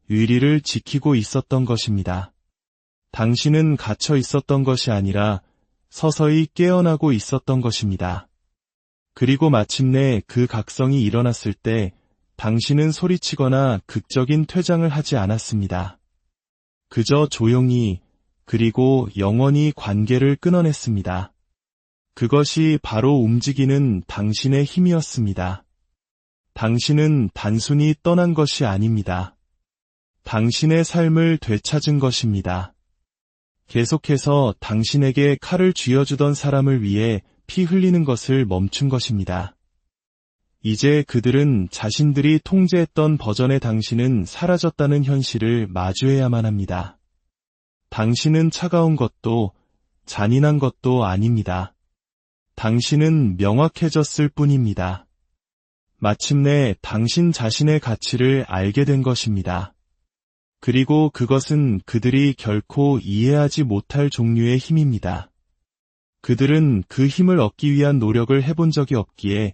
의리를 지키고 있었던 것입니다. 당신은 갇혀 있었던 것이 아니라 서서히 깨어나고 있었던 것입니다. 그리고 마침내 그 각성이 일어났을 때 당신은 소리치거나 극적인 퇴장을 하지 않았습니다. 그저 조용히 그리고 영원히 관계를 끊어냈습니다. 그것이 바로 움직이는 당신의 힘이었습니다. 당신은 단순히 떠난 것이 아닙니다. 당신의 삶을 되찾은 것입니다. 계속해서 당신에게 칼을 쥐어주던 사람을 위해 피 흘리는 것을 멈춘 것입니다. 이제 그들은 자신들이 통제했던 버전의 당신은 사라졌다는 현실을 마주해야만 합니다. 당신은 차가운 것도 잔인한 것도 아닙니다. 당신은 명확해졌을 뿐입니다. 마침내 당신 자신의 가치를 알게 된 것입니다. 그리고 그것은 그들이 결코 이해하지 못할 종류의 힘입니다. 그들은 그 힘을 얻기 위한 노력을 해본 적이 없기에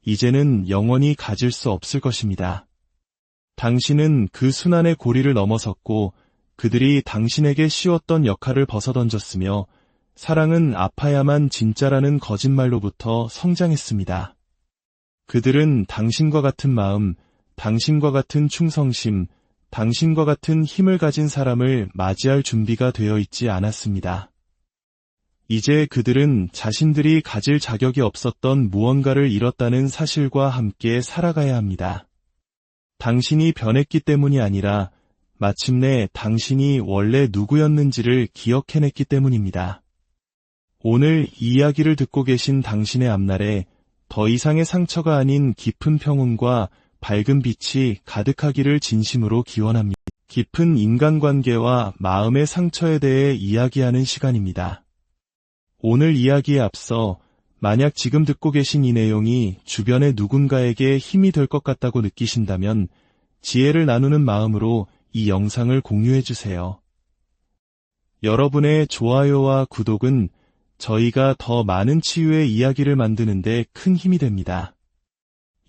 이제는 영원히 가질 수 없을 것입니다. 당신은 그 순환의 고리를 넘어섰고 그들이 당신에게 씌웠던 역할을 벗어던졌으며 사랑은 아파야만 진짜라는 거짓말로부터 성장했습니다. 그들은 당신과 같은 마음, 당신과 같은 충성심, 당신과 같은 힘을 가진 사람을 맞이할 준비가 되어 있지 않았습니다. 이제 그들은 자신들이 가질 자격이 없었던 무언가를 잃었다는 사실과 함께 살아가야 합니다. 당신이 변했기 때문이 아니라 마침내 당신이 원래 누구였는지를 기억해냈기 때문입니다. 오늘 이 이야기를 듣고 계신 당신의 앞날에 더 이상의 상처가 아닌 깊은 평온과 밝은 빛이 가득하기를 진심으로 기원합니다. 깊은 인간관계와 마음의 상처에 대해 이야기하는 시간입니다. 오늘 이야기에 앞서 만약 지금 듣고 계신 이 내용이 주변의 누군가에게 힘이 될 것 같다고 느끼신다면 지혜를 나누는 마음으로 이 영상을 공유해 주세요. 여러분의 좋아요와 구독은 저희가 더 많은 치유의 이야기를 만드는 데 큰 힘이 됩니다.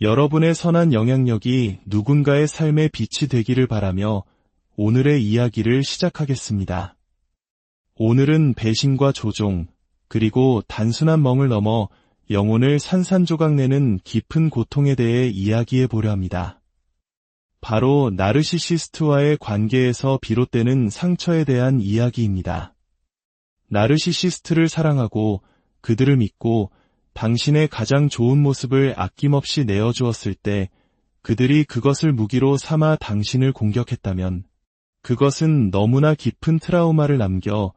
여러분의 선한 영향력이 누군가의 삶의 빛이 되기를 바라며 오늘의 이야기를 시작하겠습니다. 오늘은 배신과 조종, 그리고 단순한 멍을 넘어 영혼을 산산조각 내는 깊은 고통에 대해 이야기해 보려 합니다. 바로 나르시시스트와의 관계에서 비롯되는 상처에 대한 이야기입니다. 나르시시스트를 사랑하고 그들을 믿고 당신의 가장 좋은 모습을 아낌없이 내어주었을 때 그들이 그것을 무기로 삼아 당신을 공격했다면 그것은 너무나 깊은 트라우마를 남겨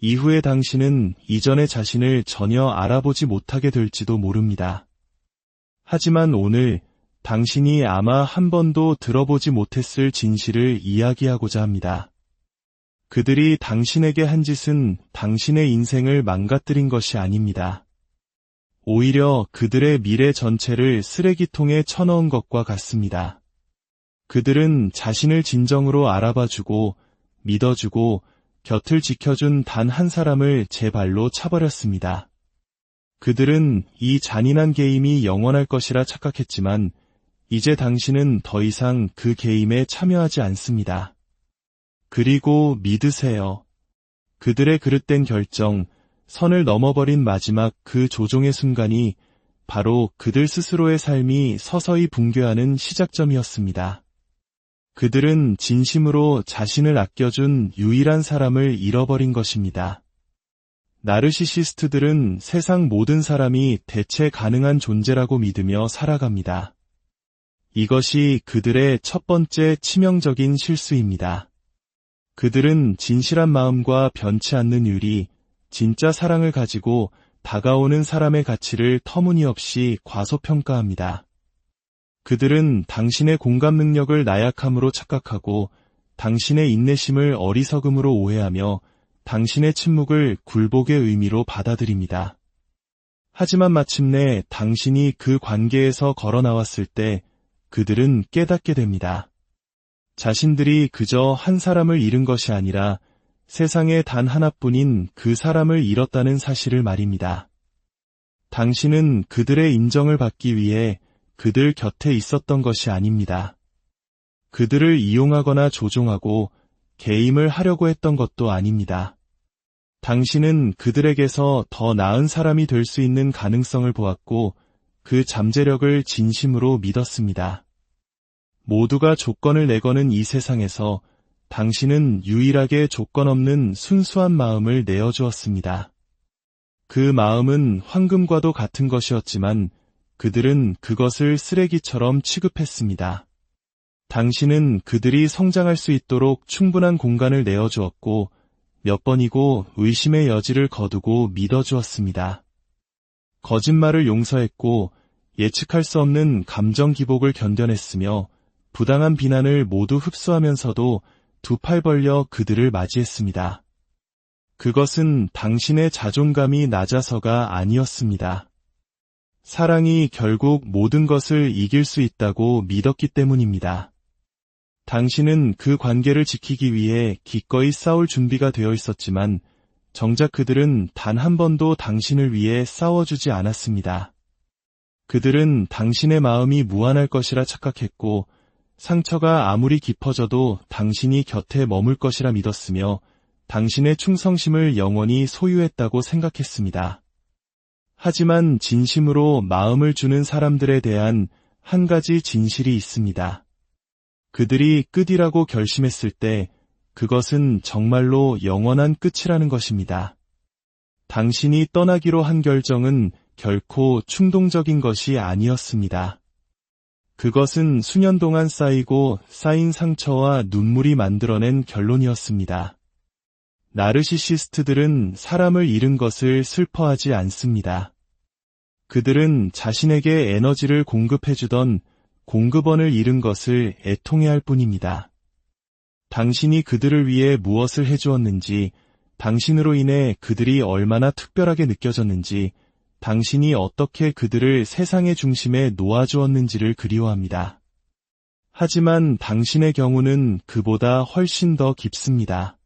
이후에 당신은 이전의 자신을 전혀 알아보지 못하게 될지도 모릅니다. 하지만 오늘 당신이 아마 한 번도 들어보지 못했을 진실을 이야기하고자 합니다. 그들이 당신에게 한 짓은 당신의 인생을 망가뜨린 것이 아닙니다. 오히려 그들의 미래 전체를 쓰레기통에 쳐넣은 것과 같습니다. 그들은 자신을 진정으로 알아봐주고 믿어주고 곁을 지켜준 단 한 사람을 제 발로 차버렸습니다. 그들은 이 잔인한 게임이 영원할 것이라 착각했지만 이제 당신은 더 이상 그 게임에 참여하지 않습니다. 그리고 믿으세요. 그들의 그릇된 결정, 선을 넘어버린 마지막 그 조종의 순간이 바로 그들 스스로의 삶이 서서히 붕괴하는 시작점이었습니다. 그들은 진심으로 자신을 아껴준 유일한 사람을 잃어버린 것입니다. 나르시시스트들은 세상 모든 사람이 대체 가능한 존재라고 믿으며 살아갑니다. 이것이 그들의 첫 번째 치명적인 실수입니다. 그들은 진실한 마음과 변치 않는 유리, 진짜 사랑을 가지고 다가오는 사람의 가치를 터무니없이 과소평가합니다. 그들은 당신의 공감 능력을 나약함으로 착각하고 당신의 인내심을 어리석음으로 오해하며 당신의 침묵을 굴복의 의미로 받아들입니다. 하지만 마침내 당신이 그 관계에서 걸어 나왔을 때 그들은 깨닫게 됩니다. 자신들이 그저 한 사람을 잃은 것이 아니라 세상에 단 하나뿐인 그 사람을 잃었다는 사실을 말입니다. 당신은 그들의 인정을 받기 위해 그들 곁에 있었던 것이 아닙니다. 그들을 이용하거나 조종하고 게임을 하려고 했던 것도 아닙니다. 당신은 그들에게서 더 나은 사람이 될 수 있는 가능성을 보았고 그 잠재력을 진심으로 믿었습니다. 모두가 조건을 내거는 이 세상에서 당신은 유일하게 조건 없는 순수한 마음을 내어주었습니다. 그 마음은 황금과도 같은 것이었지만 그들은 그것을 쓰레기처럼 취급했습니다. 당신은 그들이 성장할 수 있도록 충분한 공간을 내어주었고 몇 번이고 의심의 여지를 거두고 믿어주었습니다. 거짓말을 용서했고 예측할 수 없는 감정 기복을 견뎌냈으며 부당한 비난을 모두 흡수하면서도 두 팔 벌려 그들을 맞이했습니다. 그것은 당신의 자존감이 낮아서가 아니었습니다. 사랑이 결국 모든 것을 이길 수 있다고 믿었기 때문입니다. 당신은 그 관계를 지키기 위해 기꺼이 싸울 준비가 되어 있었지만 정작 그들은 단 한 번도 당신을 위해 싸워주지 않았습니다. 그들은 당신의 마음이 무한할 것이라 착각했고 상처가 아무리 깊어져도 당신이 곁에 머물 것이라 믿었으며 당신의 충성심을 영원히 소유했다고 생각했습니다. 하지만 진심으로 마음을 주는 사람들에 대한 한 가지 진실이 있습니다. 그들이 끝이라고 결심했을 때 그것은 정말로 영원한 끝이라는 것입니다. 당신이 떠나기로 한 결정은 결코 충동적인 것이 아니었습니다. 그것은 수년 동안 쌓이고 쌓인 상처와 눈물이 만들어낸 결론이었습니다. 나르시시스트들은 사람을 잃은 것을 슬퍼하지 않습니다. 그들은 자신에게 에너지를 공급해주던 공급원을 잃은 것을 애통해할 뿐입니다. 당신이 그들을 위해 무엇을 해주었는지, 당신으로 인해 그들이 얼마나 특별하게 느껴졌는지, 당신이 어떻게 그들을 세상의 중심에 놓아주었는지를 그리워합니다. 하지만 당신의 경우는 그보다 훨씬 더 깊습니다.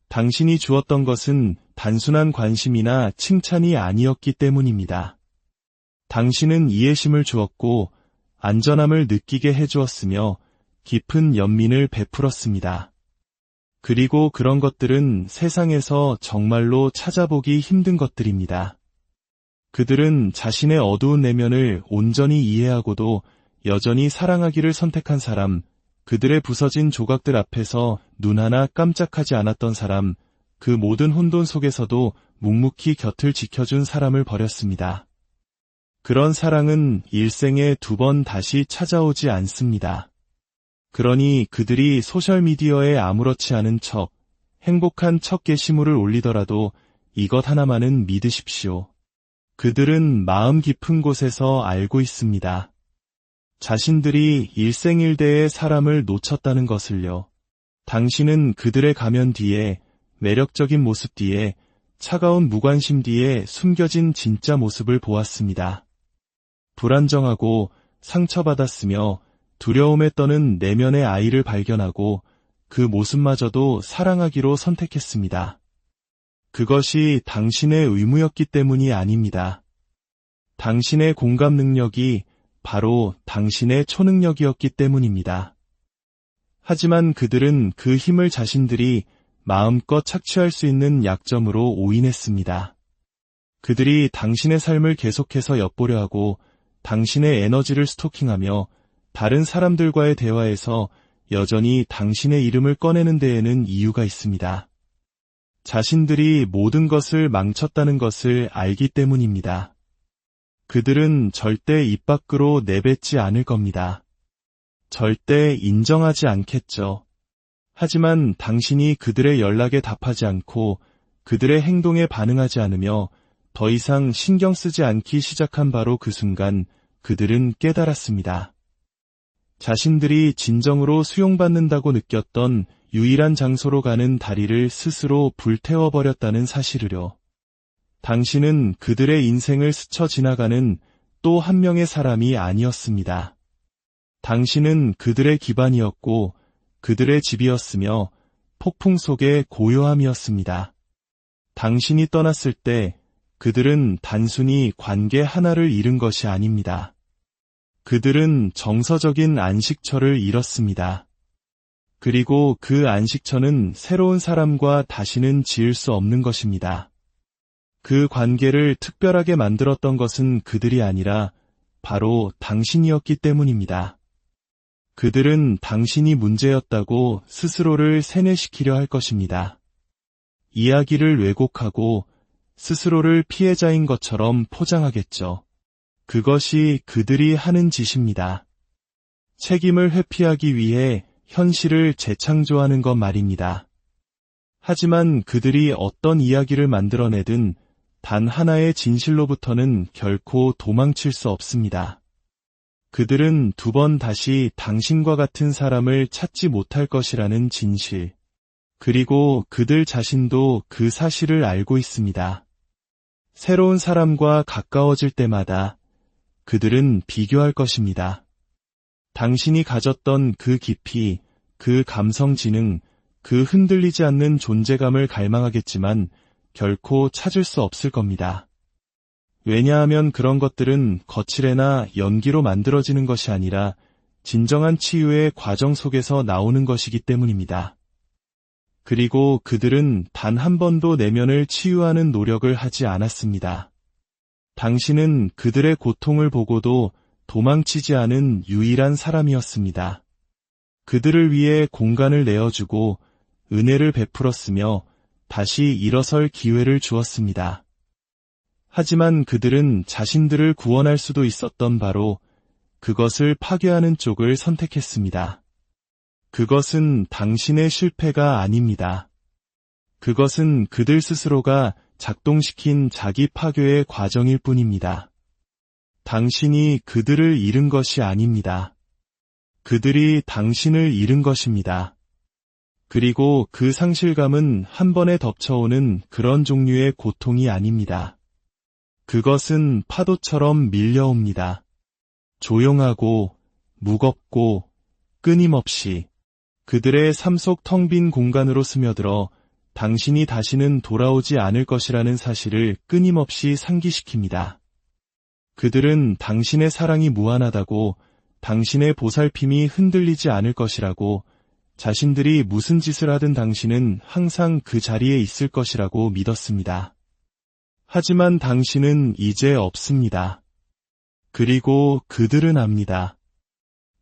당신이 주었던 것은 단순한 관심이나 칭찬이 아니었기 때문입니다. 당신은 이해심을 주었고 안전함을 느끼게 해주었으며 깊은 연민을 베풀었습니다. 그리고 그런 것들은 세상에서 정말로 찾아보기 힘든 것들입니다. 그들은 자신의 어두운 내면을 온전히 이해하고도 여전히 사랑하기를 선택한 사람, 그들의 부서진 조각들 앞에서 눈 하나 깜짝하지 않았던 사람, 그 모든 혼돈 속에서도 묵묵히 곁을 지켜준 사람을 버렸습니다. 그런 사랑은 일생에 2번 다시 찾아오지 않습니다. 그러니 그들이 소셜미디어에 아무렇지 않은 척, 행복한 첫 게시물을 올리더라도 이것 하나만은 믿으십시오. 그들은 마음 깊은 곳에서 알고 있습니다. 자신들이 일생일대의 사람을 놓쳤다는 것을요. 당신은 그들의 가면 뒤에, 매력적인 모습 뒤에, 차가운 무관심 뒤에 숨겨진 진짜 모습을 보았습니다. 불안정하고 상처받았으며 두려움에 떠는 내면의 아이를 발견하고 그 모습마저도 사랑하기로 선택했습니다. 그것이 당신의 의무였기 때문이 아닙니다. 당신의 공감 능력이 바로 당신의 초능력이었기 때문입니다. 하지만 그들은 그 힘을 자신들이 마음껏 착취할 수 있는 약점으로 오인했습니다. 그들이 당신의 삶을 계속해서 엿보려 하고 당신의 에너지를 스토킹하며 다른 사람들과의 대화에서 여전히 당신의 이름을 꺼내는 데에는 이유가 있습니다. 자신들이 모든 것을 망쳤다는 것을 알기 때문입니다. 그들은 절대 입 밖으로 내뱉지 않을 겁니다. 절대 인정하지 않겠죠. 하지만 당신이 그들의 연락에 답하지 않고 그들의 행동에 반응하지 않으며 더 이상 신경 쓰지 않기 시작한 바로 그 순간 그들은 깨달았습니다. 자신들이 진정으로 수용받는다고 느꼈던 유일한 장소로 가는 다리를 스스로 불태워버렸다는 사실을요. 당신은 그들의 인생을 스쳐 지나가는 또 한 명의 사람이 아니었습니다. 당신은 그들의 기반이었고 그들의 집이었으며 폭풍 속의 고요함이었습니다. 당신이 떠났을 때 그들은 단순히 관계 하나를 잃은 것이 아닙니다. 그들은 정서적인 안식처를 잃었습니다. 그리고 그 안식처는 새로운 사람과 다시는 지을 수 없는 것입니다. 그 관계를 특별하게 만들었던 것은 그들이 아니라 바로 당신이었기 때문입니다. 그들은 당신이 문제였다고 스스로를 세뇌시키려 할 것입니다. 이야기를 왜곡하고 스스로를 피해자인 것처럼 포장하겠죠. 그것이 그들이 하는 짓입니다. 책임을 회피하기 위해 현실을 재창조하는 것 말입니다. 하지만 그들이 어떤 이야기를 만들어내든 단 하나의 진실로부터는 결코 도망칠 수 없습니다. 그들은 2번 다시 당신과 같은 사람을 찾지 못할 것이라는 진실, 그리고 그들 자신도 그 사실을 알고 있습니다. 새로운 사람과 가까워질 때마다 그들은 비교할 것입니다. 당신이 가졌던 그 깊이, 그 감성 지능, 그 흔들리지 않는 존재감을 갈망하겠지만 결코 찾을 수 없을 겁니다. 왜냐하면 그런 것들은 거칠애나 연기로 만들어지는 것이 아니라 진정한 치유의 과정 속에서 나오는 것이기 때문입니다. 그리고 그들은 단 한 번도 내면을 치유하는 노력을 하지 않았습니다. 당신은 그들의 고통을 보고도 도망치지 않은 유일한 사람이었습니다. 그들을 위해 공간을 내어주고 은혜를 베풀었으며 다시 일어설 기회를 주었습니다. 하지만 그들은 자신들을 구원할 수도 있었던 바로 그것을 파괴하는 쪽을 선택했습니다. 그것은 당신의 실패가 아닙니다. 그것은 그들 스스로가 작동시킨 자기 파괴의 과정일 뿐입니다. 당신이 그들을 잃은 것이 아닙니다. 그들이 당신을 잃은 것입니다. 그리고 그 상실감은 한 번에 덮쳐오는 그런 종류의 고통이 아닙니다. 그것은 파도처럼 밀려옵니다. 조용하고 무겁고 끊임없이 그들의 삶 속 텅 빈 공간으로 스며들어 당신이 다시는 돌아오지 않을 것이라는 사실을 끊임없이 상기시킵니다. 그들은 당신의 사랑이 무한하다고, 당신의 보살핌이 흔들리지 않을 것이라고, 자신들이 무슨 짓을 하든 당신은 항상 그 자리에 있을 것이라고 믿었습니다. 하지만 당신은 이제 없습니다. 그리고 그들은 압니다.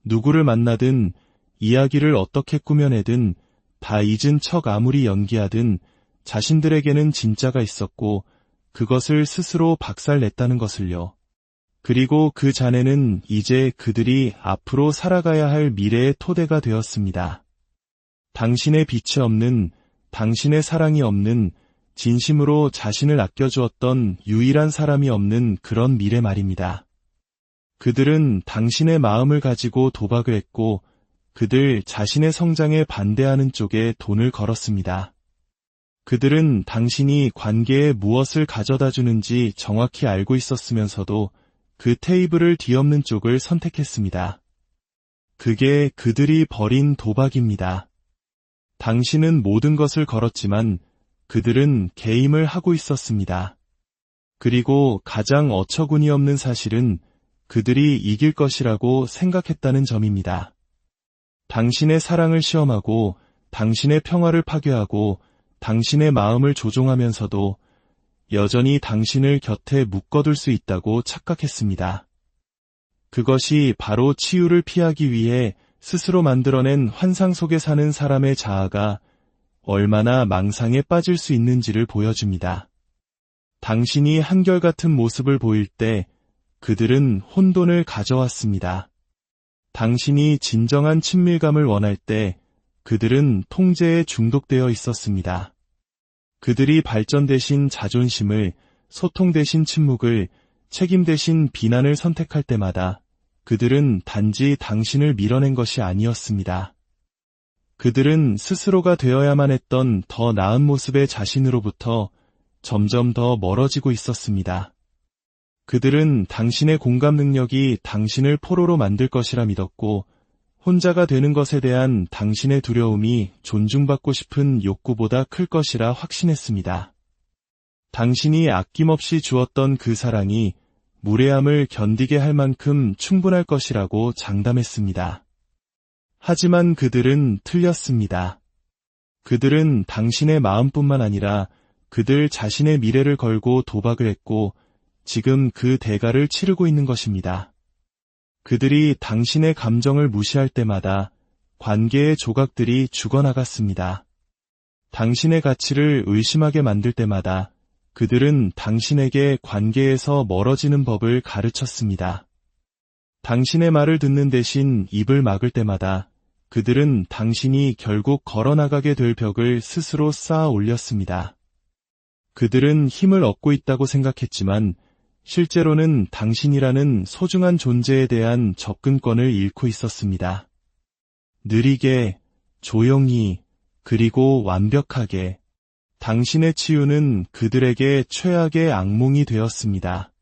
누구를 만나든 이야기를 어떻게 꾸며내든 다 잊은 척 아무리 연기하든 자신들에게는 진짜가 있었고 그것을 스스로 박살냈다는 것을요. 그리고 그 잔해는 이제 그들이 앞으로 살아가야 할 미래의 토대가 되었습니다. 당신의 빛이 없는, 당신의 사랑이 없는, 진심으로 자신을 아껴주었던 유일한 사람이 없는 그런 미래 말입니다. 그들은 당신의 마음을 가지고 도박을 했고 그들 자신의 성장에 반대하는 쪽에 돈을 걸었습니다. 그들은 당신이 관계에 무엇을 가져다 주는지 정확히 알고 있었으면서도 그 테이블을 뒤엎는 쪽을 선택했습니다. 그게 그들이 벌인 도박입니다. 당신은 모든 것을 걸었지만 그들은 게임을 하고 있었습니다. 그리고 가장 어처구니 없는 사실은 그들이 이길 것이라고 생각했다는 점입니다. 당신의 사랑을 시험하고 당신의 평화를 파괴하고 당신의 마음을 조종하면서도 여전히 당신을 곁에 묶어둘 수 있다고 착각했습니다. 그것이 바로 치유를 피하기 위해 스스로 만들어낸 환상 속에 사는 사람의 자아가 얼마나 망상에 빠질 수 있는지를 보여줍니다. 당신이 한결같은 모습을 보일 때 그들은 혼돈을 가져왔습니다. 당신이 진정한 친밀감을 원할 때 그들은 통제에 중독되어 있었습니다. 그들이 발전 대신 자존심을, 소통 대신 침묵을, 책임 대신 비난을 선택할 때마다 그들은 단지 당신을 밀어낸 것이 아니었습니다. 그들은 스스로가 되어야만 했던 더 나은 모습의 자신으로부터 점점 더 멀어지고 있었습니다. 그들은 당신의 공감 능력이 당신을 포로로 만들 것이라 믿었고 혼자가 되는 것에 대한 당신의 두려움이 존중받고 싶은 욕구보다 클 것이라 확신했습니다. 당신이 아낌없이 주었던 그 사랑이 무례함을 견디게 할 만큼 충분할 것이라고 장담했습니다. 하지만 그들은 틀렸습니다. 그들은 당신의 마음뿐만 아니라 그들 자신의 미래를 걸고 도박을 했고 지금 그 대가를 치르고 있는 것입니다. 그들이 당신의 감정을 무시할 때마다 관계의 조각들이 죽어나갔습니다. 당신의 가치를 의심하게 만들 때마다 그들은 당신에게 관계에서 멀어지는 법을 가르쳤습니다. 당신의 말을 듣는 대신 입을 막을 때마다 그들은 당신이 결국 걸어나가게 될 벽을 스스로 쌓아 올렸습니다. 그들은 힘을 얻고 있다고 생각했지만 실제로는 당신이라는 소중한 존재에 대한 접근권을 잃고 있었습니다. 느리게, 조용히, 그리고 완벽하게 당신의 치유는 그들에게 최악의 악몽이 되었습니다.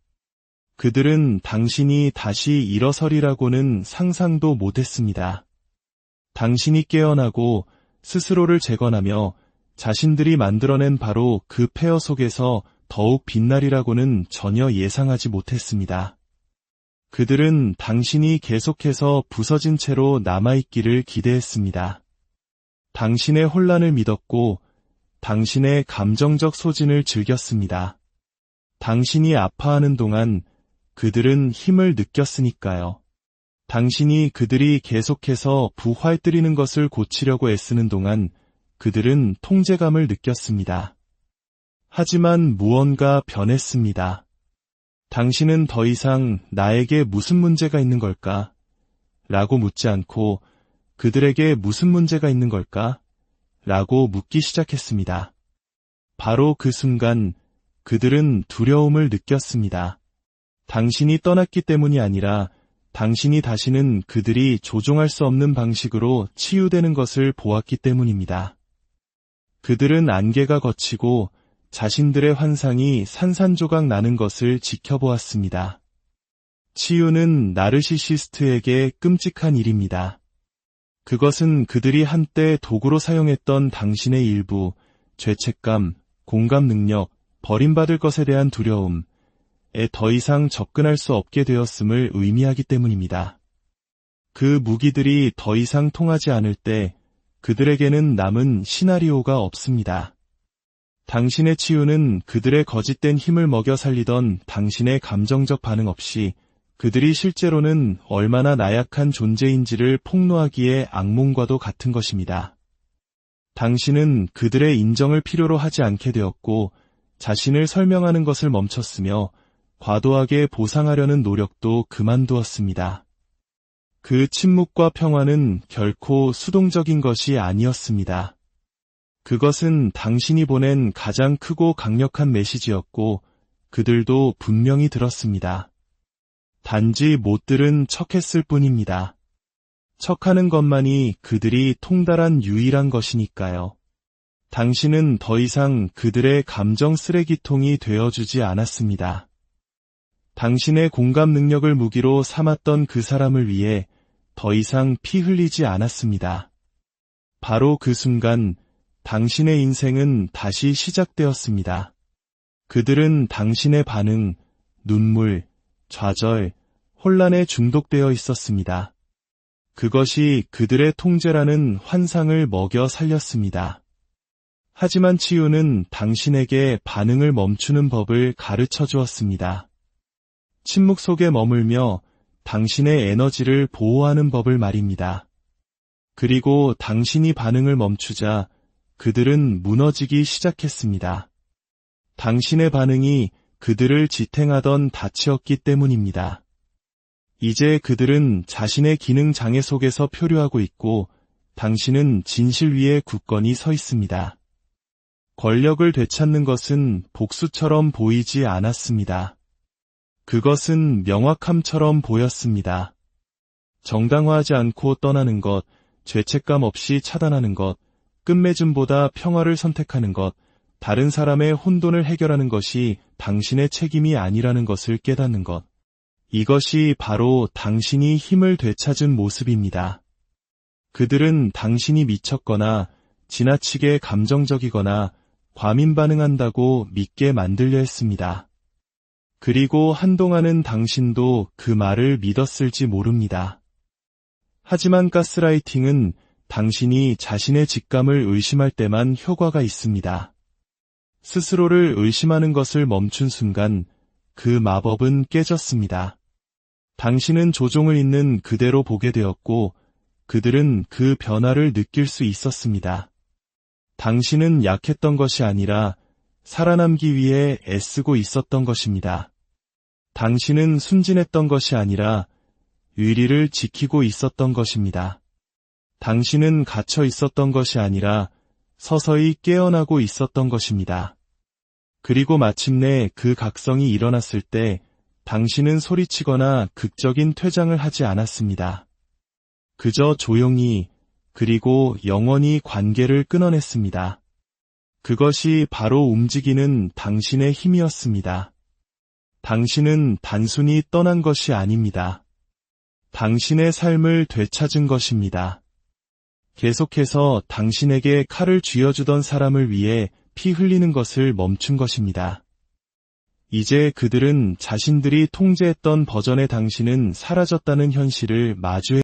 그들은 당신이 다시 일어서리라고는 상상도 못했습니다. 당신이 깨어나고 스스로를 재건하며 자신들이 만들어낸 바로 그 폐허 속에서 더욱 빛나리라고는 전혀 예상하지 못했습니다. 그들은 당신이 계속해서 부서진 채로 남아있기를 기대했습니다. 당신의 혼란을 믿었고 당신의 감정적 소진을 즐겼습니다. 당신이 아파하는 동안 그들은 힘을 느꼈으니까요. 당신이 그들이 계속해서 부활뜨리는 것을 고치려고 애쓰는 동안 그들은 통제감을 느꼈습니다. 하지만 무언가 변했습니다. 당신은 더 이상 나에게 무슨 문제가 있는 걸까? 라고 묻지 않고 그들에게 무슨 문제가 있는 걸까? 라고 묻기 시작했습니다. 바로 그 순간 그들은 두려움을 느꼈습니다. 당신이 떠났기 때문이 아니라 당신이 다시는 그들이 조종할 수 없는 방식으로 치유되는 것을 보았기 때문입니다. 그들은 안개가 걷히고 자신들의 환상이 산산조각 나는 것을 지켜보았습니다. 치유는 나르시시스트에게 끔찍한 일입니다. 그것은 그들이 한때 도구로 사용했던 당신의 일부, 죄책감, 공감 능력, 버림받을 것에 대한 두려움에 더 이상 접근할 수 없게 되었음을 의미하기 때문입니다. 그 무기들이 더 이상 통하지 않을 때 그들에게는 남은 시나리오가 없습니다. 당신의 치유는 그들의 거짓된 힘을 먹여 살리던 당신의 감정적 반응 없이 그들이 실제로는 얼마나 나약한 존재인지를 폭로하기에 악몽과도 같은 것입니다. 당신은 그들의 인정을 필요로 하지 않게 되었고 자신을 설명하는 것을 멈췄으며 과도하게 보상하려는 노력도 그만두었습니다. 그 침묵과 평화는 결코 수동적인 것이 아니었습니다. 그것은 당신이 보낸 가장 크고 강력한 메시지였고 그들도 분명히 들었습니다. 단지 못 들은 척했을 뿐입니다. 척하는 것만이 그들이 통달한 유일한 것이니까요. 당신은 더 이상 그들의 감정 쓰레기통이 되어주지 않았습니다. 당신의 공감 능력을 무기로 삼았던 그 사람을 위해 더 이상 피 흘리지 않았습니다. 바로 그 순간 당신의 인생은 다시 시작되었습니다. 그들은 당신의 반응, 눈물, 좌절, 혼란에 중독되어 있었습니다. 그것이 그들의 통제라는 환상을 먹여 살렸습니다. 하지만 치유는 당신에게 반응을 멈추는 법을 가르쳐 주었습니다. 침묵 속에 머물며 당신의 에너지를 보호하는 법을 말입니다. 그리고 당신이 반응을 멈추자 그들은 무너지기 시작했습니다. 당신의 반응이 그들을 지탱하던 닻이었기 때문입니다. 이제 그들은 자신의 기능 장애 속에서 표류하고 있고 당신은 진실 위에 굳건히 서 있습니다. 권력을 되찾는 것은 복수처럼 보이지 않았습니다. 그것은 명확함처럼 보였습니다. 정당화하지 않고 떠나는 것, 죄책감 없이 차단하는 것, 끝맺음보다 평화를 선택하는 것, 다른 사람의 혼돈을 해결하는 것이 당신의 책임이 아니라는 것을 깨닫는 것. 이것이 바로 당신이 힘을 되찾은 모습입니다. 그들은 당신이 미쳤거나 지나치게 감정적이거나 과민 반응한다고 믿게 만들려 했습니다. 그리고 한동안은 당신도 그 말을 믿었을지 모릅니다. 하지만 가스라이팅은 당신이 자신의 직감을 의심할 때만 효과가 있습니다. 스스로를 의심하는 것을 멈춘 순간 그 마법은 깨졌습니다. 당신은 조종을 있는 그대로 보게 되었고 그들은 그 변화를 느낄 수 있었습니다. 당신은 약했던 것이 아니라 살아남기 위해 애쓰고 있었던 것입니다. 당신은 순진했던 것이 아니라 의리를 지키고 있었던 것입니다. 당신은 갇혀 있었던 것이 아니라 서서히 깨어나고 있었던 것입니다. 그리고 마침내 그 각성이 일어났을 때 당신은 소리치거나 극적인 퇴장을 하지 않았습니다. 그저 조용히 그리고 영원히 관계를 끊어냈습니다. 그것이 바로 움직이는 당신의 힘이었습니다. 당신은 단순히 떠난 것이 아닙니다. 당신의 삶을 되찾은 것입니다. 계속해서 당신에게 칼을 쥐어주던 사람을 위해 피 흘리는 것을 멈춘 것입니다. 이제 그들은 자신들이 통제했던 버전의 당신은 사라졌다는 현실을 마주해